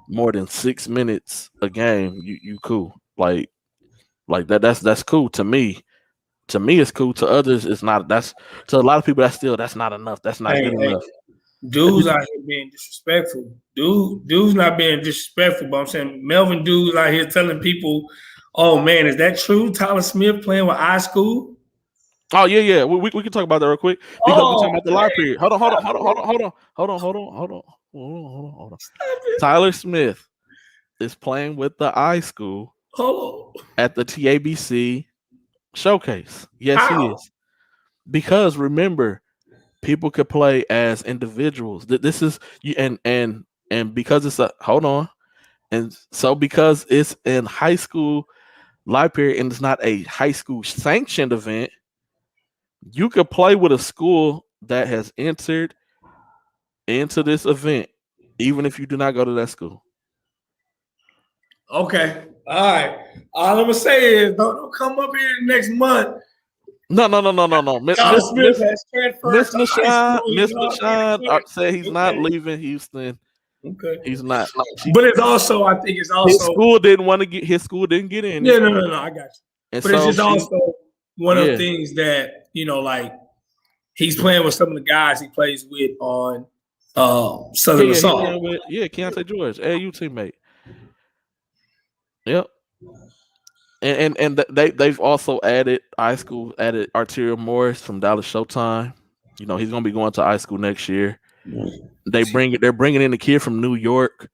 more than 6 minutes a game, you cool. Like that's cool to me. To me, it's cool. To others, it's not. That's to a lot of people. That's not enough. That's not good enough. Dudes out here being disrespectful. Dudes not being disrespectful, but I'm saying Melvin dudes out here telling people, "Oh man, is that true? Tyler Smith playing with high school?" Oh yeah. We can talk about that real quick because we're talking about the live period. Hold on. Tyler Smith is playing with the I school at the TABC showcase. Yes, he is. Because remember, people could play as individuals. This is and because it's and so because it's in high school live period and it's not a high school sanctioned event, you could play with a school that has entered into this event, even if you do not go to that school. Okay. All right. All I'm gonna say is don't come up here next month. No. Miss Nashawn said he's not leaving Houston. Okay. He's not. But it's also, I think it's also his school didn't get in. Yeah, no, I got you. And but it's just also one of the things that, like he's playing with some of the guys he plays with on Southern Assault. Keontae George, AAU teammate. Yep. And they've also added Arterio Morris from Dallas Showtime. He's gonna be going to high school next year. They're bringing in the kid from New York,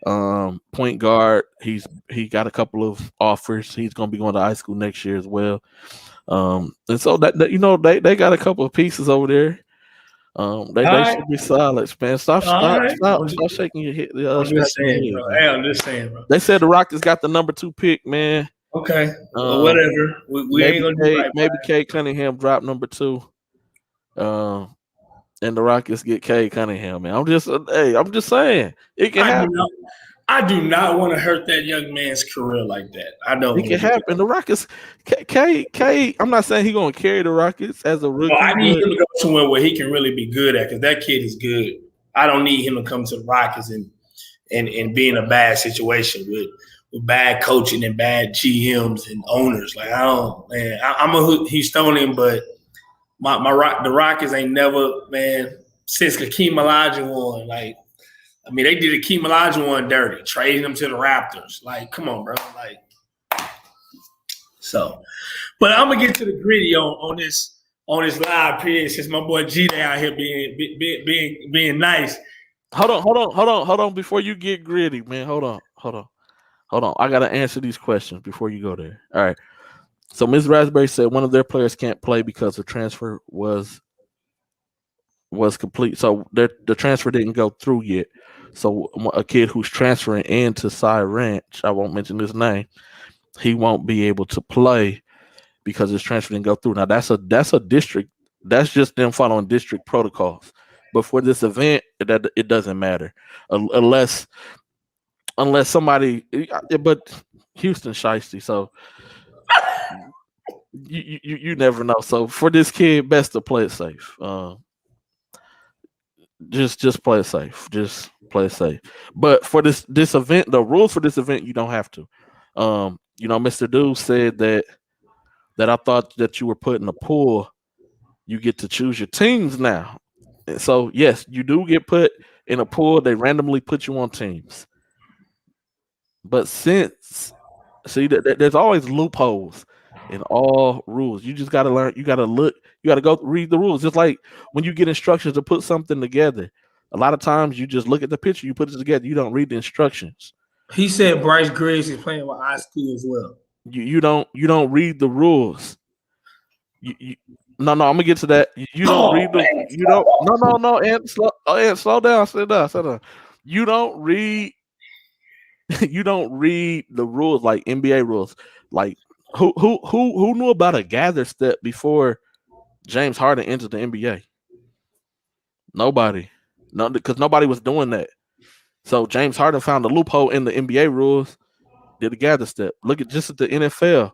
point guard. He got a couple of offers. He's gonna be going to high school next year as well. And so that they got a couple of pieces over there. They should be solid, man. Stop shaking your head. I'm just saying, bro. They said the Rockets got the number 2 pick, man. Okay, whatever. We ain't gonna do right. Maybe Cade Cunningham dropped number 2. And the Rockets get Cade Cunningham, man. I'm just saying it can happen. I do not want to hurt that young man's career like that. I don't. It can happen. The Rockets, Cade. I'm not saying he's gonna carry the Rockets as a rookie. I need him to go somewhere where he can really be good at, because that kid is good. I don't need him to come to the Rockets and be in a bad situation with bad coaching and bad GMs and owners. Like, I don't, man. I'm a Houstonian, but the Rockets ain't never, man, since Hakeem Olajuwon. Like, I mean, they did Hakeem Olajuwon dirty, trading him to the Raptors. Like, come on, bro. Like, so. But I'm gonna get to the gritty on this live period, since my boy G-Day out here being nice. Hold on. Before you get gritty, man. Hold on. I gotta answer these questions before you go there. All right. So Ms. Raspberry said one of their players can't play because the transfer was complete. So the transfer didn't go through yet. So a kid who's transferring into Cy Ranch, I won't mention his name, he won't be able to play because his transfer didn't go through. Now that's a district. That's just them following district protocols. But for this event, it doesn't matter unless somebody. But Houston shiesty, so you never know. So for this kid, best to play it safe. Just play it safe. Just play it safe. But for this event, the rules for this event, you don't have to. Mr. Dude said that I thought that you were put in a pool. You get to choose your teams now. And so yes, you do get put in a pool. They randomly put you on teams. But there's always loopholes in all rules. You just got to learn. You got to look. You got to go read the rules. Just like when you get instructions to put something together. A lot of times you just look at the picture, you put it together. You don't read the instructions. He said Bryce Griggs is playing with high school as well. You don't read the rules. No, I'm gonna get to that. You don't read the you don't no and slow down, slow down. You don't read you don't read the rules like NBA rules. Like who knew about a gather step before James Harden entered the NBA? Nobody. No, because nobody was doing that. So James Harden found a loophole in the NBA rules, did a gather step. Look at just at the NFL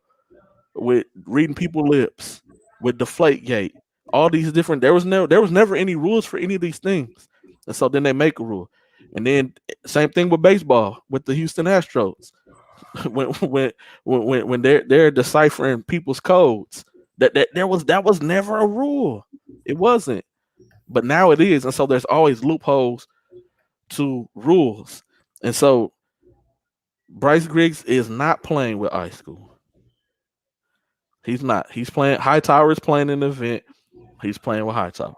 with reading people's lips, with deflate gate, all these different. There was never any rules for any of these things, and so then they make a rule, and then same thing with baseball with the Houston Astros when they're deciphering people's codes. That was never a rule. It wasn't, but now it is, and so there's always loopholes to rules, and so Bryce Griggs is not playing with high school. He's not. He's playing. Hightower is playing an event. He's playing with Hightower.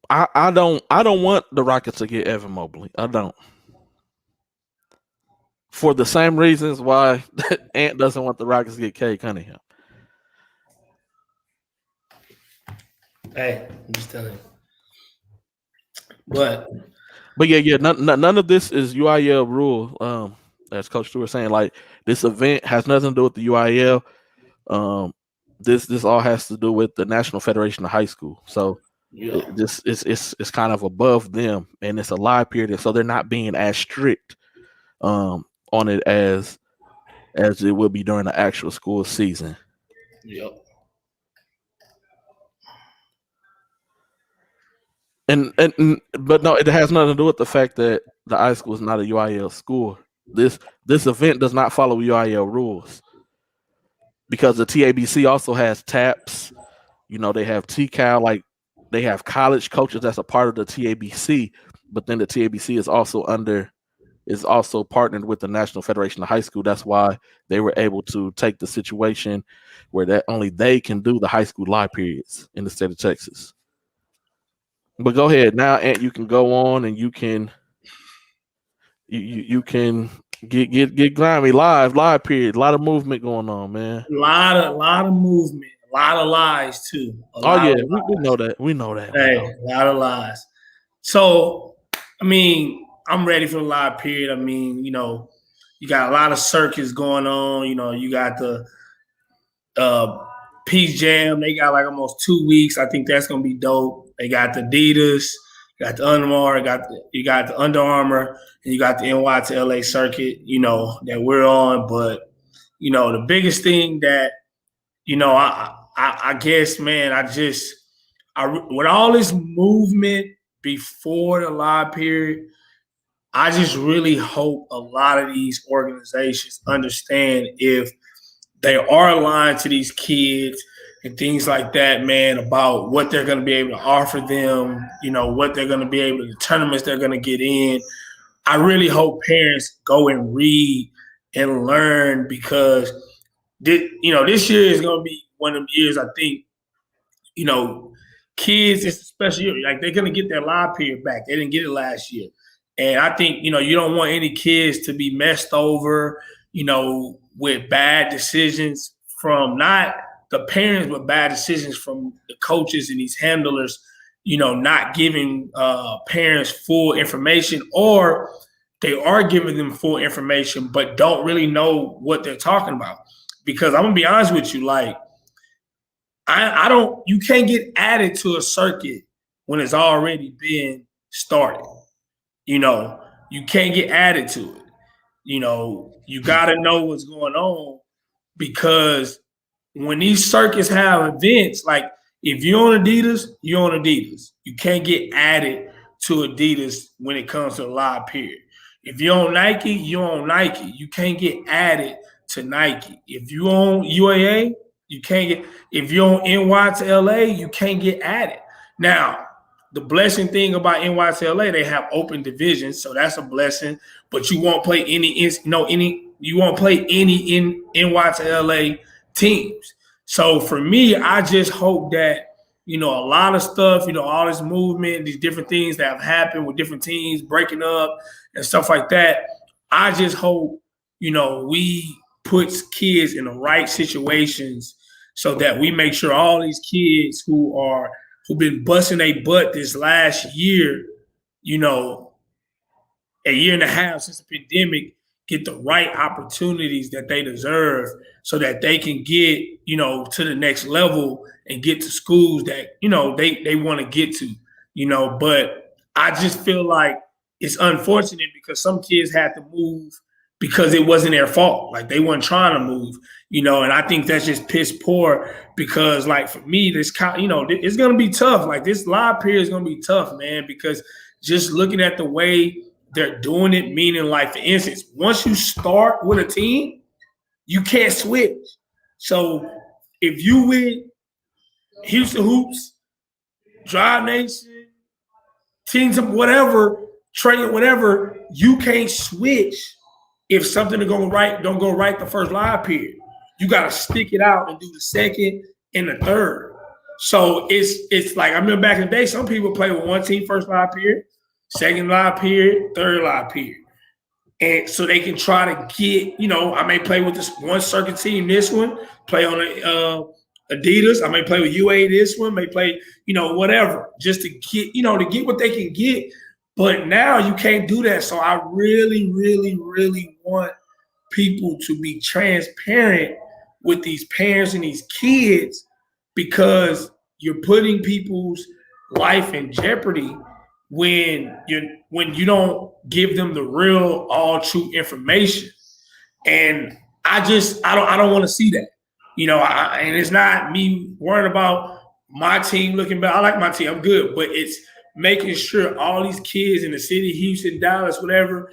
I don't want the Rockets to get Evan Mobley. I don't. For the same reasons why Ant doesn't want the Rockets to get Cade Cunningham. Hey, I'm just telling you. But yeah, none of this is UIL rule. As Coach Stewart was saying, like this event has nothing to do with the UIL. This all has to do with the National Federation of High School. So this it's kind of above them, and it's a live period, so they're not being as strict on it as it will be during the actual school season. Yep. But no, it has nothing to do with the fact that the high school is not a UIL school. This event does not follow UIL rules because the TABC also has TAPS. You know, they have TCAL, like they have college coaches that's a part of the TABC, but then the TABC is also partnered with the National Federation of High School. That's why they were able to take the situation where that only they can do the high school live periods in the state of Texas. But go ahead now, Ant. You can go on and you can get grimy live period. A lot of movement going on, man. A lot of movement, a lot of lies too. We know that. We know that. Hey, a lot of lies. So, I mean, I'm ready for the live period. I mean, you know, you got a lot of circuits going on. You know, you got the Peace Jam. They got like almost 2 weeks. I think that's gonna be dope. They got the Adidas, you got the Under Armour, you got the Under Armour, and you got the NY to LA circuit, you know, that we're on. But, you know, the biggest thing that, you know, I guess, man, with all this movement before the live period, I just really hope a lot of these organizations understand if they are aligned to these kids and things like that, man, about what they're going to be able to offer them, you know, what they're going to be able to, the tournaments they're going to get in. I really hope parents go and read and learn because, this year is going to be one of them years, I think, you know, kids, it's a special year. Like, they're going to get their live period back. They didn't get it last year. And I think, you know, you don't want any kids to be messed over, you know, with bad decisions from not the parents, but bad decisions from the coaches and these handlers, you know, not giving parents full information, or they are giving them full information but don't really know what they're talking about. Because I'm going to be honest with you, like, you can't get added to a circuit when it's already been started. You know, you can't get added to it. You know, you got to know what's going on, because when these circuits have events, like if you're on Adidas, you're on Adidas. You can't get added to Adidas when it comes to the live period. If you're on Nike, you're on Nike. You can't get added to Nike. If you're on UAA, you can't get. If you're on NY to LA, you can't get added. Now, the blessing thing about NY to LA, they have open divisions, so that's a blessing. But you won't play any in NY to LA teams. So for me, I just hope that, you know, a lot of stuff, you know, all this movement, these different things that have happened with different teams breaking up and stuff like that. I just hope, we put kids in the right situations so that we make sure all these kids who've been busting their butt this last year, a year and a half since the pandemic, get the right opportunities that they deserve so that they can get, to the next level and get to schools that, they want to get to, but I just feel like it's unfortunate because some kids had to move because it wasn't their fault. Like they weren't trying to move, and I think that's just piss poor because like for me, this it's going to be tough. Like this live period is going to be tough, man, because just looking at the way they're doing it, meaning like, for instance, once you start with a team, you can't switch. So if you with Houston Hoops, Drive Nation, teams, whatever, training, whatever, you can't switch if something don't go right the first live period. You got to stick it out and do the second and the third. So it's like, I remember back in the day, some people play with one team first live period, second live period, third live period. And so they can try to get, I may play with this one circuit team, this one, play on Adidas. I may play with UA this one, may play, whatever, just to get, to get what they can get. But now you can't do that. So I really, really, really want people to be transparent with these parents and these kids because you're putting people's life in jeopardy when you don't give them the real, all true information. And I don't want to see that. And it's not me worrying about my team looking bad. I like my team. I'm good. But it's making sure all these kids in the city, Houston, Dallas, whatever,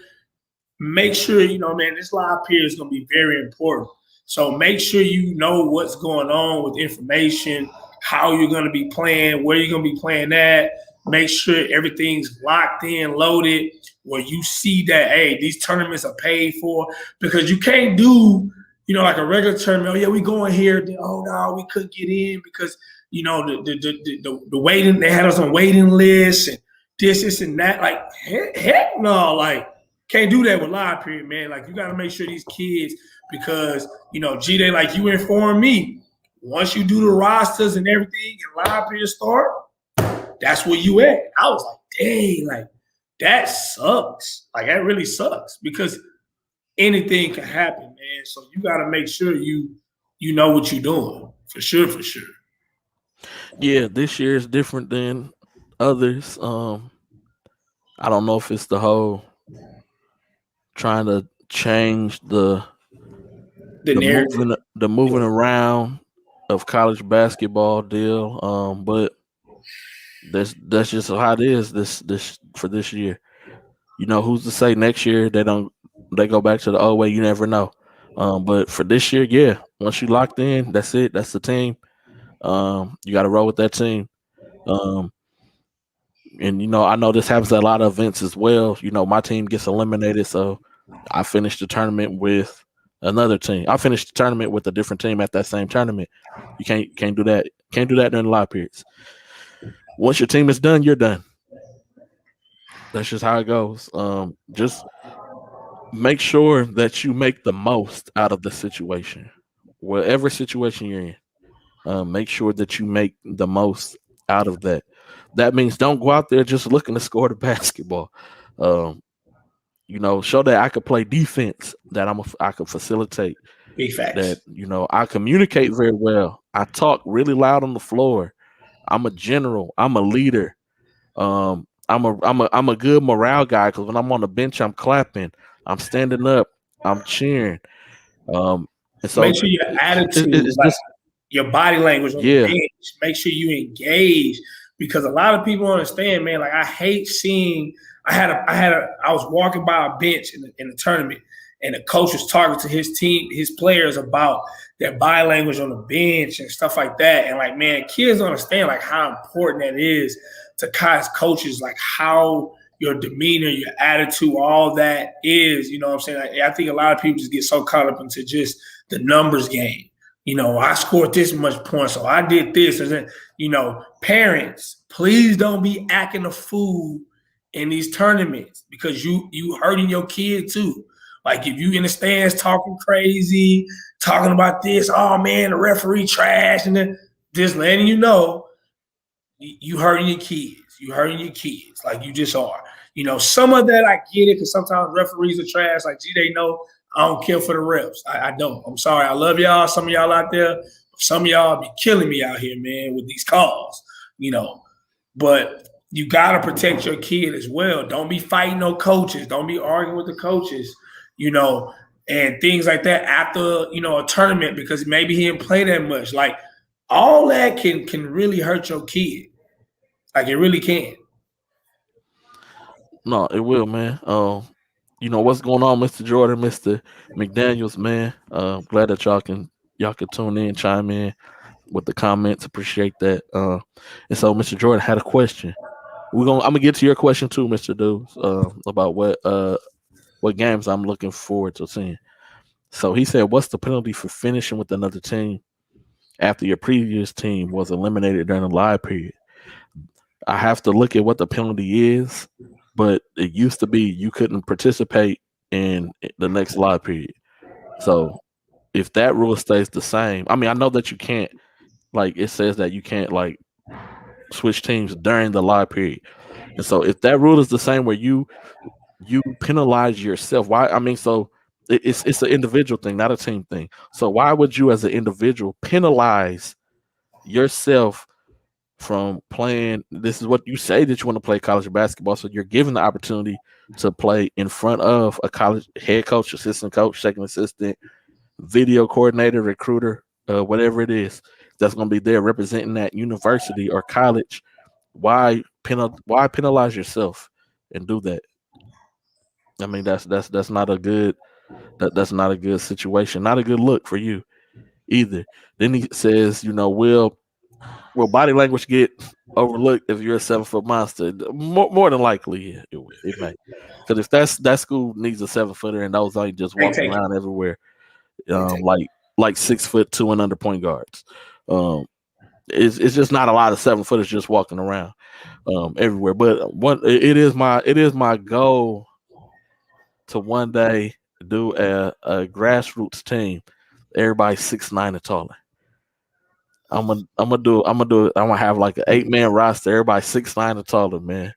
make sure, man, this live period is going to be very important. So make sure you know what's going on with information, how you're going to be playing, where you're going to be playing at. Make sure everything's locked in, loaded, where you see that, hey, these tournaments are paid for. Because you can't do, like a regular tournament. Oh, yeah, we going here. Oh, no, we couldn't get in because, the waiting, they had us on waiting lists and this and that. Like, heck no, like, can't do that with live period, man. Like, you got to make sure these kids, because, G-Day, like you informed me, once you do the rosters and everything and live period start, that's where you at. I was like, dang, like, that sucks. Like, that really sucks because anything can happen, man. So you got to make sure you know what you're doing. For sure, for sure. Yeah, this year is different than others. I don't know if it's the whole trying to change the moving around of college basketball deal. But that's just how it is this for this year. Who's to say next year they go back to the old way? You never know. But for this year, yeah, once you locked in, that's it. That's the team. You got to roll with that team. And I know this happens at a lot of events as well. My team gets eliminated, so I finished the tournament with another team. I finished the tournament with a different team at that same tournament. You can't do that. Can't do that during the live periods. Once your team is done, you're done. That's just how it goes. Just make sure that you make the most out of the situation, whatever situation you're in. Make sure that you make the most out of that. That means don't go out there just looking to score the basketball. Show that I could play defense, that I could facilitate. Big facts. That I communicate very well. I talk really loud on the floor. I'm a general. I'm a leader. I'm a good morale guy because when I'm on the bench, I'm clapping. I'm standing up. I'm cheering. And so make sure your attitude is like your body language on the bench. Make sure you engage because a lot of people understand, man. Like I hate seeing. I was walking by a bench in the tournament, and the coach was talking to his team, his players about their body language on the bench and stuff like that. And like, man, kids don't understand like how important that is to coaches, like how your demeanor, your attitude, all that is. You know what I'm saying? I think a lot of people just get so caught up into just the numbers game. I scored this much points, so I did this. And parents, please don't be acting a fool in these tournaments because you hurting your kid too. Like if you in the stands talking crazy, talking about this, oh man, the referee trash, and then just letting you know, you hurting your kids. You hurting your kids. Like you just are. Some of that I get it because sometimes referees are trash. Like, gee, they know I don't care for the refs. I don't. I'm sorry. I love y'all. Some of y'all out there, some of y'all be killing me out here, man, with these calls. But you gotta protect your kid as well. Don't be fighting no coaches. Don't be arguing with the coaches. And things like that after a tournament because maybe he didn't play that much. Like all that can really hurt your kid. Like it really can. No, it will, man. What's going on, Mr. Jordan, Mr. McDaniels, man. Glad that y'all can tune in, chime in with the comments. Appreciate that. And so Mr. Jordan had a question. I'm gonna get to your question too, Mr. Dudes, about what games I'm looking forward to seeing. So he said, what's the penalty for finishing with another team after your previous team was eliminated during the live period? I have to look at what the penalty is, but it used to be you couldn't participate in the next live period. So if that rule stays the same, I mean, I know that you can't, like it says that you can't like switch teams during the live period. And so if that rule is the same where you penalize yourself, why? I mean, so it's an individual thing, not a team thing. So why would you as an individual penalize yourself from playing? This is what you say that you want to play college basketball. So you're given the opportunity to play in front of a college head coach, assistant coach, second assistant, video coordinator, recruiter, whatever it is that's going to be there representing that university or college. Why penalize yourself and do that? I mean, that's not a good that's not a good situation, not a good look for you either. Then he says, will body language get overlooked if you're a 7-foot monster? More than likely, yeah, it may. Because if that school needs a 7-footer and those ain't just walking around everywhere, like 6'2" and under point guards. It's just not a lot of 7-footers just walking around everywhere. But it is my goal to one day do a grassroots team. Everybody 6'9" and taller. I'm gonna have like an 8-man roster. Everybody 6'9" and taller, man.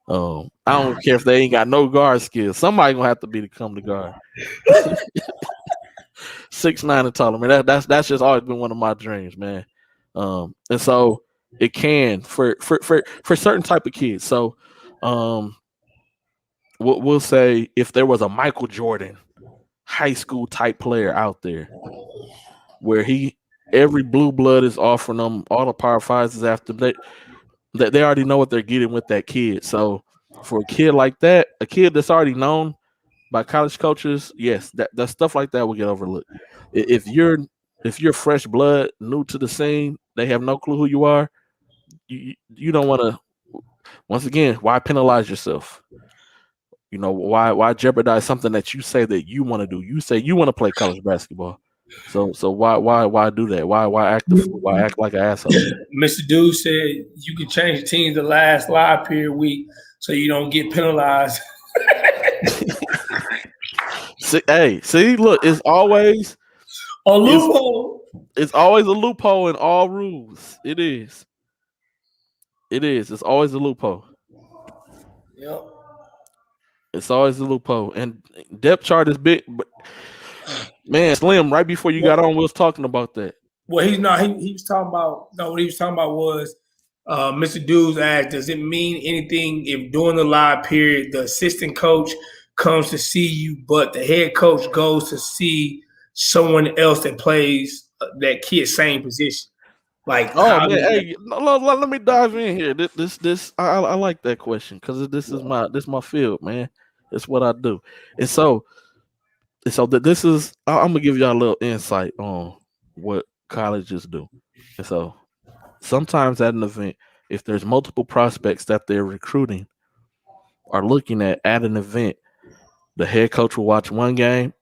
I don't care if they ain't got no guard skills. Somebody gonna have to become the guard. 6'9" and taller, man. That's just always been one of my dreams, man. And so it can for certain type of kids. So we'll say if there was a Michael Jordan high school type player out there where every blue blood is offering them all the Power 5s is after they already know what they're getting with that kid. So for a kid like that, a kid that's already known by college coaches, yes, that stuff like that will get overlooked. If you're fresh blood, new to the scene, they have no clue who you are. You don't want to. Once again, why penalize yourself? Why jeopardize something that you say that you want to do? You say you want to play college basketball. So why do that? Why act like an asshole? Mr. Dude said you can change the teams the last live period week so you don't get penalized. See, look, it's always a loophole. It's always a loophole in all rules. It is. It's always a loophole. Yep. It's always a loophole. And depth chart is big, but man, Slim, right before you got on, we was talking about that. Well, he was talking about what he was talking about was Mr. Dudes asked, does it mean anything if during the live period the assistant coach comes to see you, but the head coach goes to see someone else that plays that kid's same position? Like, oh man, hey, let me dive in here. This I like that question because this is my field, man. It's what I do, and so this is I'm gonna give y'all a little insight on what colleges do. And so sometimes at an event, if there's multiple prospects that they're recruiting or looking at an event, the head coach will watch one game,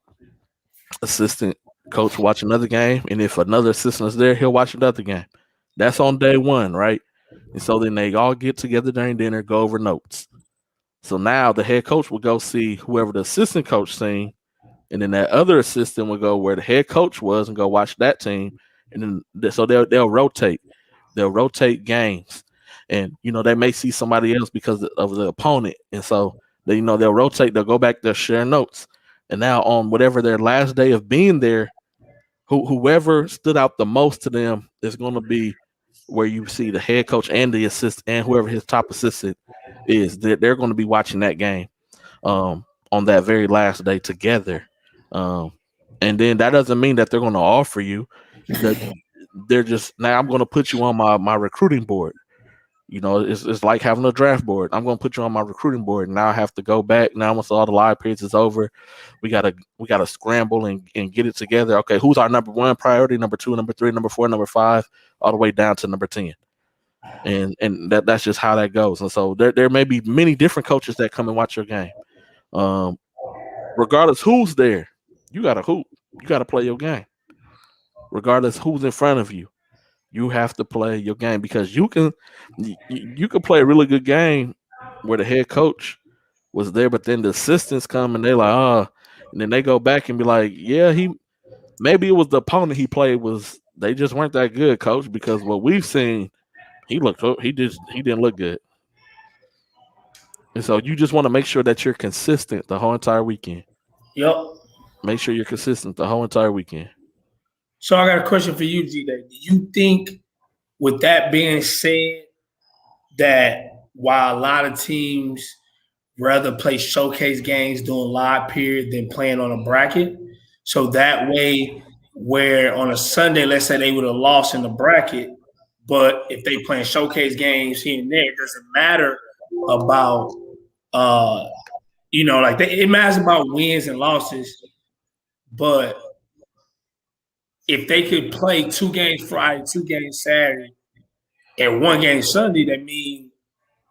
assistant coach will watch another game, and if another assistant is there, he'll watch another game. That's on day one, right? And so then they all get together during dinner, go over notes. So now the head coach will go see whoever the assistant coach seen and then that other assistant would go where the head coach was and go watch that team, and then so they'll rotate. They'll rotate games, and they may see somebody else because of the opponent, and so they'll rotate. They'll go back. They'll share notes, and now on whatever their last day of being there, whoever stood out the most to them is going to be where you see the head coach and the assistant and whoever his top assistant is. They're going to be watching that game on that very last day together, and then that doesn't mean that they're going to offer you that. They're just now I'm going to put you on my recruiting board. It's like having a draft board. I'm going to put you on my recruiting board. Now I have to go back. Now once all the live periods is over, we gotta scramble and get it together. Okay, who's our number one priority, number two, number three, number four, number five, all the way down to number 10. And that's just how that goes. And so there may be many different coaches that come and watch your game. Regardless who's there, you gotta hoop. You gotta play your game. Regardless who's in front of you, you have to play your game because you can play a really good game where the head coach was there, but then the assistants come and they're like, and then they go back and be like, yeah, maybe it was the opponent he played they just weren't that good, coach, because what we've seen, he didn't look good. And so you just want to make sure that you're consistent the whole entire weekend. Yep. Make sure you're consistent the whole entire weekend. So I got a question for you, G-Day. Do you think, with that being said, that while a lot of teams rather play showcase games during live period than playing on a bracket, so that way where on a Sunday, let's say they would have lost in the bracket, but if they playing showcase games here and there, it doesn't matter about it matters about wins and losses, but if they could play 2 games Friday, 2 games Saturday, and 1 game Sunday, that means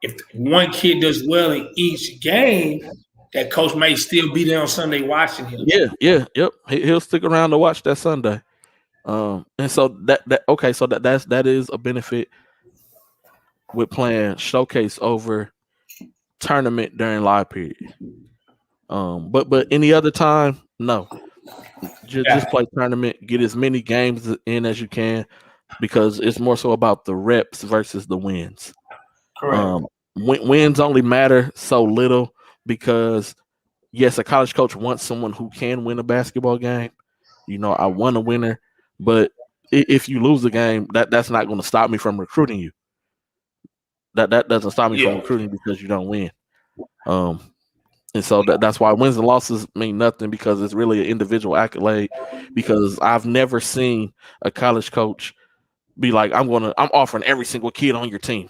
if one kid does well in each game, that coach may still be there on Sunday watching him. Yep. He'll stick around to watch that Sunday. And so that is a benefit with playing showcase over tournament during live period. But any other time, no. Just play tournament, get as many games in as you can, because it's more so about the reps versus the wins. Correct. Wins only matter so little because, yes, a college coach wants someone who can win a basketball game. I want a winner, but if you lose the game, that's not going to stop me from recruiting you. That doesn't stop me from recruiting because you don't win. And so that's why wins and losses mean nothing, because it's really an individual accolade. Because I've never seen a college coach be like, I'm offering every single kid on your team.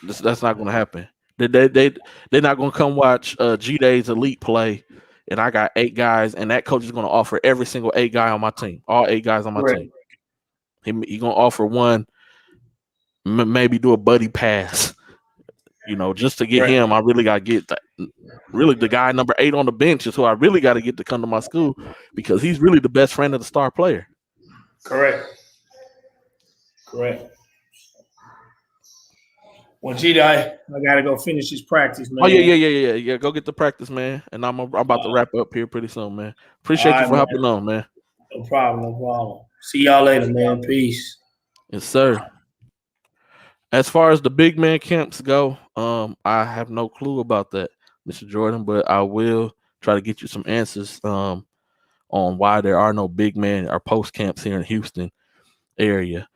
That's not going to happen. They're not going to come watch G-Day's elite play, and I got 8 guys, and that coach is going to offer every single 8 guy on my team, all 8 guys on my team. He going to offer one, maybe do a buddy pass. Just to get him, I really got to get the guy number 8 on the bench is who I really got to get to come to my school, because he's really the best friend of the star player. Correct. Well, G-Day, I got to go finish this practice, man. Oh, yeah. Go get the practice, man. And I'm about to wrap up here pretty soon, man. Appreciate you for hopping on, man. No problem. See y'all later, man. Peace. Yes, sir. As far as the big man camps go, I have no clue about that, Mr. Jordan, but I will try to get you some answers on why there are no big man or post camps here in Houston area.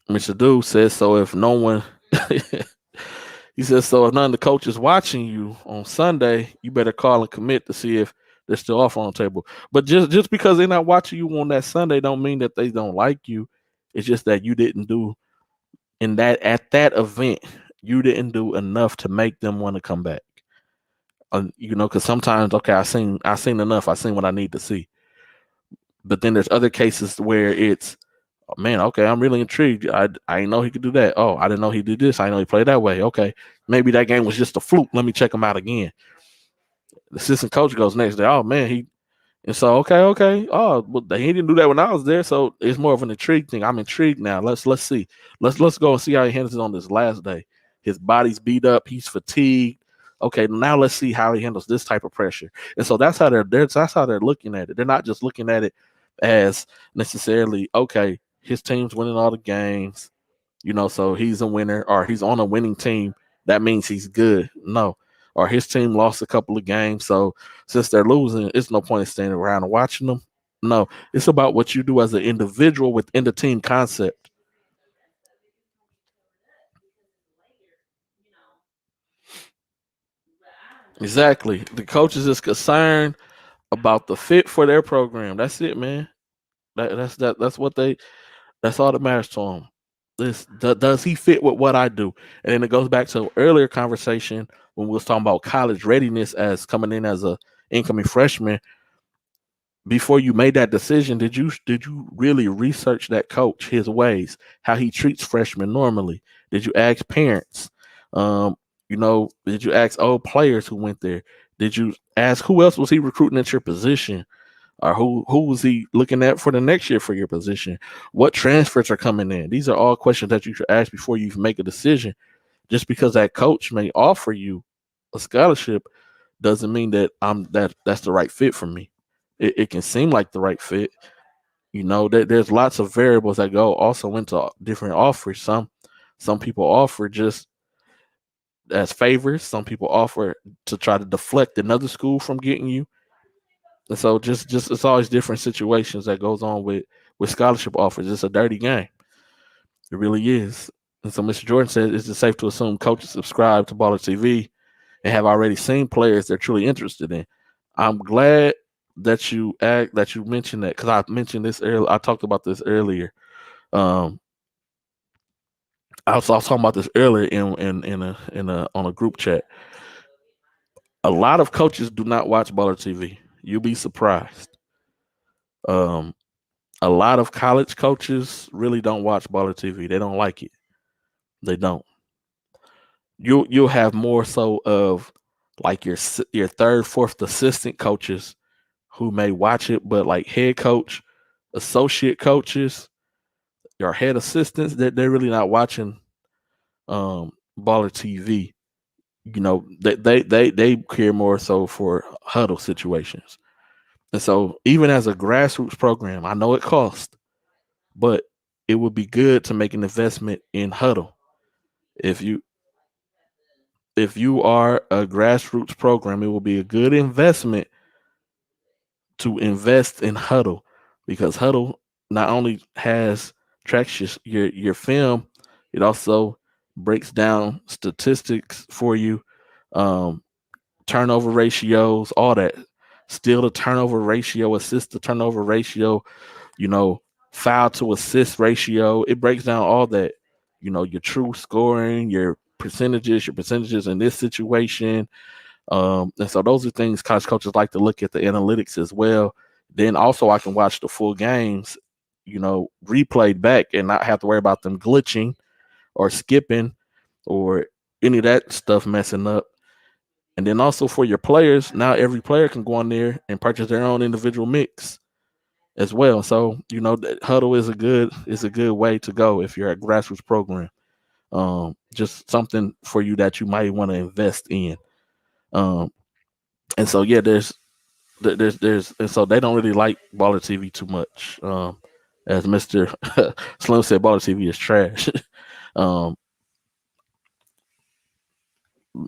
Mr. Dude says, so if no one, he says, so if none of the coaches watching you on Sunday, you better call and commit to see if they're still off on the table. But just because they're not watching you on that Sunday don't mean that they don't like you. It's just that you didn't do at that event, you didn't do enough to make them want to come back. Because sometimes, okay, I seen enough. I seen what I need to see. But then there's other cases where it's, oh, man, okay, I'm really intrigued. I didn't know he could do that. Oh, I didn't know he did this. I didn't know he played that way. Okay, maybe that game was just a fluke. Let me check him out again. The assistant coach goes next day. Oh man, and so okay. Oh, well, he didn't do that when I was there, so it's more of an intrigue thing. I'm intrigued now. Let's see. Let's go and see how he handles it on this last day. His body's beat up. He's fatigued. Okay, now let's see how he handles this type of pressure. And so that's how they're looking at it. They're not just looking at it as necessarily, okay, his team's winning all the games, so he's a winner or he's on a winning team. That means he's good. No. Or his team lost a couple of games. So since they're losing, it's no point in standing around and watching them. No, it's about what you do as an individual within the team concept. Exactly. The coaches is concerned about the fit for their program. That's it, man. That's what they. That's all that matters to them. Does he fit with what I do? And then it goes back to an earlier conversation when we was talking about college readiness as coming in as a incoming freshman. Before you made that decision, did you really research that coach, his ways, how he treats freshmen normally? Did you ask parents? Did you ask old players who went there? Did you ask who else was he recruiting at your position? Or who was he looking at for the next year for your position? What transfers are coming in? These are all questions that you should ask before you make a decision. Just because that coach may offer you a scholarship doesn't mean that that's the right fit for me. It can seem like the right fit. There's lots of variables that go also into different offers. Some people offer just as favors. Some people offer to try to deflect another school from getting you. And so just it's always different situations that goes on with scholarship offers. It's a dirty game. It really is. And so Mr. Jordan said, is it safe to assume coaches subscribe to Baller TV and have already seen players they're truly interested in? I'm glad that you mentioned that, because I mentioned this earlier. I talked about this earlier. I was talking about this earlier on a group chat. A lot of coaches do not watch Baller TV. You'll be surprised. A lot of college coaches really don't watch Baller TV. They don't like it. They don't. You'll have more so of like your third, fourth assistant coaches who may watch it, but like head coach, associate coaches, your head assistants, they're really not watching Baller TV. They care more so for huddle situations. And so even as a grassroots program, I know it costs, but it would be good to make an investment in huddle. If you are a grassroots program, it will be a good investment to invest in huddle, because huddle not only tracks your film, it also breaks down statistics for you, turnover ratios, all that. Still the turnover ratio, assist to turnover ratio, foul to assist ratio. It breaks down all that, your true scoring, your percentages in this situation. And so those are things college coaches like to look at, the analytics as well. Then also I can watch the full games, replayed back and not have to worry about them glitching or skipping or any of that stuff messing up. And then also for your players, now every player can go on there and purchase their own individual mix as well. So, huddle is a good way to go if you're a grassroots program. Just something for you that you might want to invest in. And so there's and so they don't really like Baller TV too much. As Mr. Slim said, Baller TV is trash.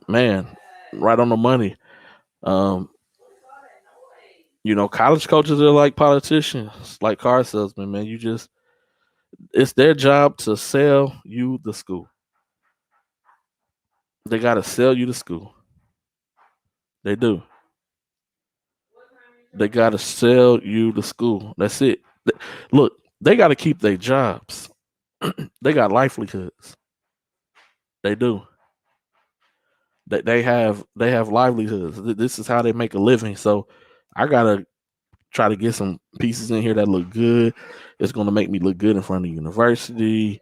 Man, right on the money. College coaches are like politicians, like car salesmen, man. It's their job to sell you the school. They got to sell you the school. They do. They got to sell you the school. That's it. Look, they got to keep their jobs. They got livelihoods. They do. They have livelihoods. This is how they make a living. So I gotta try to get some pieces in here that look good. It's gonna make me look good in front of the university.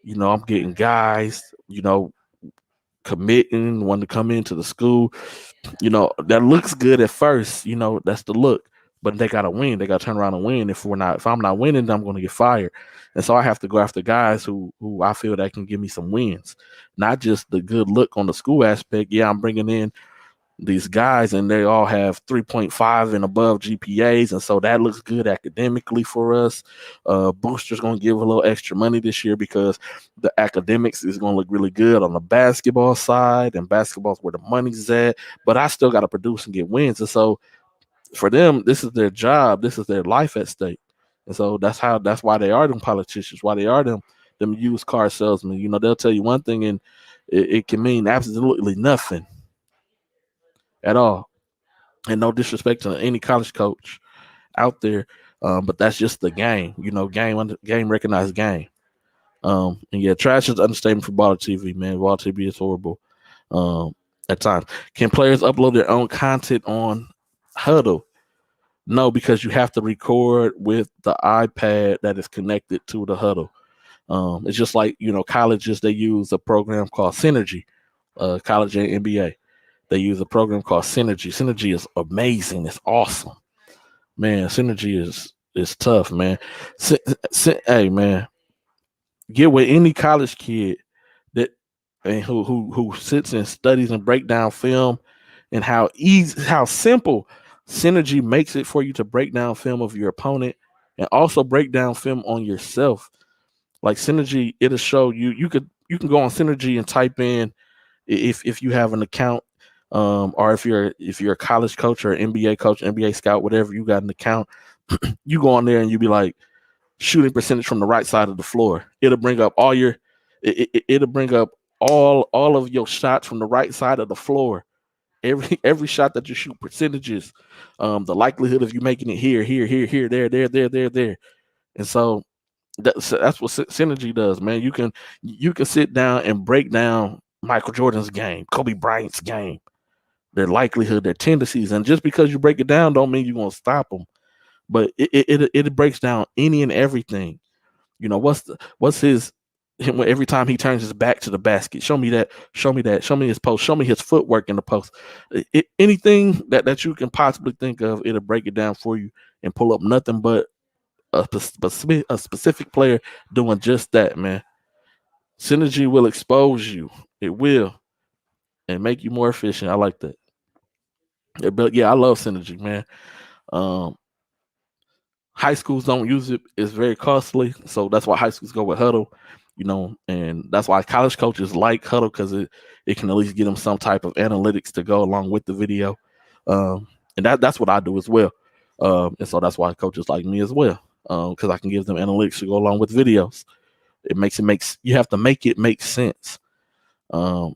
I'm getting guys, committing, wanting to come into the school. That looks good at first. That's the look. But they gotta win. They gotta turn around and win. If I'm not winning, then I'm gonna get fired. And so I have to go after guys who I feel that can give me some wins, not just the good look on the school aspect. Yeah, I'm bringing in these guys, and they all have 3.5 and above GPAs, and so that looks good academically for us. Booster's going to give a little extra money this year because the academics is going to look really good on the basketball side, and basketball's where the money's at. But I still got to produce and get wins, and so for them, this is their job, this is their life at stake, and so that's why they are them politicians, why they are them used car salesmen. You know, they'll tell you one thing, and it can mean absolutely nothing at all. And no disrespect to any college coach out there, but that's just the game. You know, game recognized game. And yeah, trash is the understatement for Baller TV, man. Baller TV is horrible at times. Can players upload their own content on Huddle? No, because you have to record with the iPad that is connected to the Huddle. It's just like, you know, colleges, they use a program called Synergy, college and NBA. They use a program called Synergy. Synergy is amazing. It's awesome, man. Synergy is tough, man. Hey, man, get with any college kid that and who sits and studies and break down film, and how simple Synergy makes it for you to break down film of your opponent and also break down film on yourself. Like Synergy, it'll show you. You can go on Synergy and type in, if you have an account, or if you're a college coach or an NBA coach, NBA scout, whatever, you got an account, you go on there and you be like, shooting percentage from the right side of the floor. It'll bring up it'll bring up all of your shots from the right side of the floor. Every shot that you shoot, percentages, the likelihood of you making it here, there. And so that's what Synergy does, man. You can sit down and break down Michael Jordan's game, Kobe Bryant's game, their likelihood, their tendencies, and just because you break it down, don't mean you're gonna stop them. But it breaks down any and everything. You know, what's his every time he turns his back to the basket. Show me that. Show me that. Show me his post. Show me his footwork in the post. Anything that you can possibly think of, it'll break it down for you and pull up nothing but a specific player doing just that, man. Synergy will expose you. It will, and make you more efficient. I like that. Yeah, but yeah, I love Synergy, man. Um, High schools don't use it. It's very costly, so that's why high schools go with Huddle. You know, and that's why college coaches like Huddle, because it can at least get them some type of analytics to go along with the video. And that's what I do as well. And so that's why coaches like me as well, because I can give them analytics to go along with videos. You have to make it make sense. And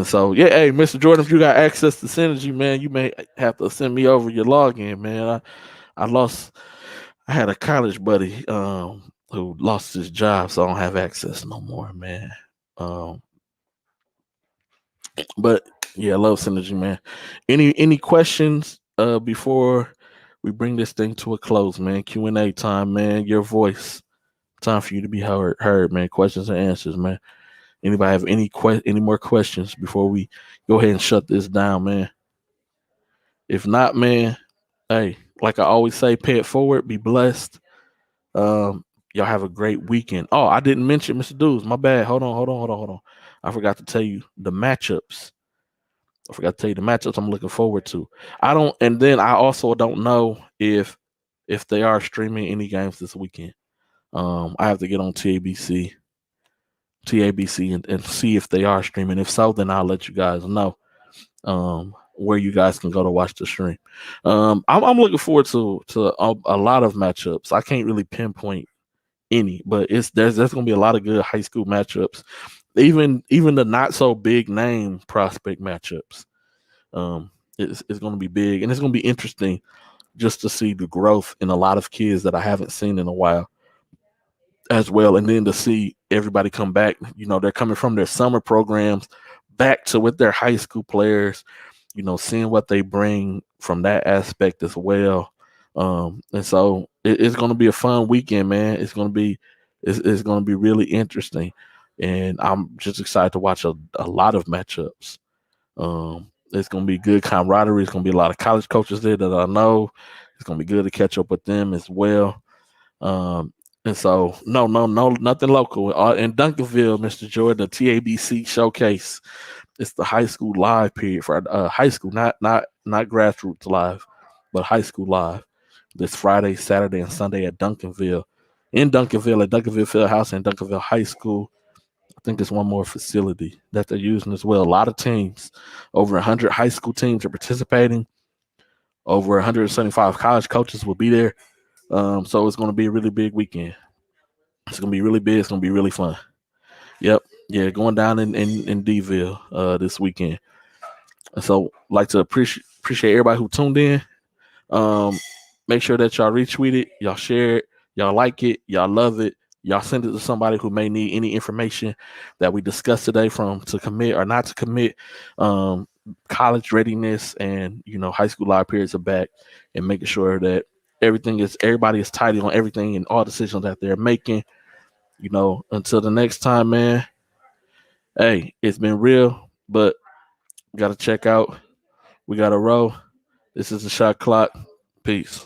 so, yeah, hey, Mr. Jordan, if you got access to Synergy, man, you may have to send me over your login, man. I had a college buddy who lost his job, so I don't have access no more, man. But yeah, I love Synergy, man. Any questions before we bring this thing to a close, man? Q&A time, man. Your voice. Time for you to be heard, man. Questions and answers, man. Anybody have any more questions before we go ahead and shut this down, man? If not, man, hey, like I always say, pay it forward, be blessed. Y'all have a great weekend. Oh, I didn't mention Mr. Dudes. My bad. Hold on. I forgot to tell you the matchups. I'm looking forward to. And then I also don't know if they are streaming any games this weekend. I have to get on TABC and see if they are streaming. If so, then I'll let you guys know where you guys can go to watch the stream. I'm looking forward to a lot of matchups. I can't really pinpoint any, but there's going to be a lot of good high school matchups. Even the not so big name prospect matchups. It's going to be big, and it's going to be interesting just to see the growth in a lot of kids that I haven't seen in a while as well. And then to see everybody come back, you know, they're coming from their summer programs back to with their high school players, you know, seeing what they bring from that aspect as well. And so it's going to be a fun weekend, man. It's going to be really interesting. And I'm just excited to watch a lot of matchups. It's going to be good camaraderie. It's going to be a lot of college coaches there that I know. It's going to be good to catch up with them as well. And so, nothing local. In Duncanville, Mr. Jordan, the TABC showcase It's the high school live period for high school, not grassroots live, but high school live. This Friday, Saturday, and Sunday at Duncanville, at Duncanville Fieldhouse and Duncanville High School. I think there's one more facility that they're using as well. A lot of teams, over 100 high school teams are participating. Over 175 college coaches will be there. So it's going to be a really big weekend. It's going to be really big. It's going to be really fun. Yep. Yeah, going down in D-ville this weekend. And so like to appreciate everybody who tuned in. Make sure that y'all retweet it, y'all share it, y'all like it, y'all love it. Y'all send it to somebody who may need any information that we discussed today, from to commit or not to commit, college readiness, and high school live periods are back, and making sure that everybody is tidy on everything and all decisions that they're making. Until the next time, man. Hey, it's been real, but gotta check out. We gotta roll. This is the shot clock. Peace.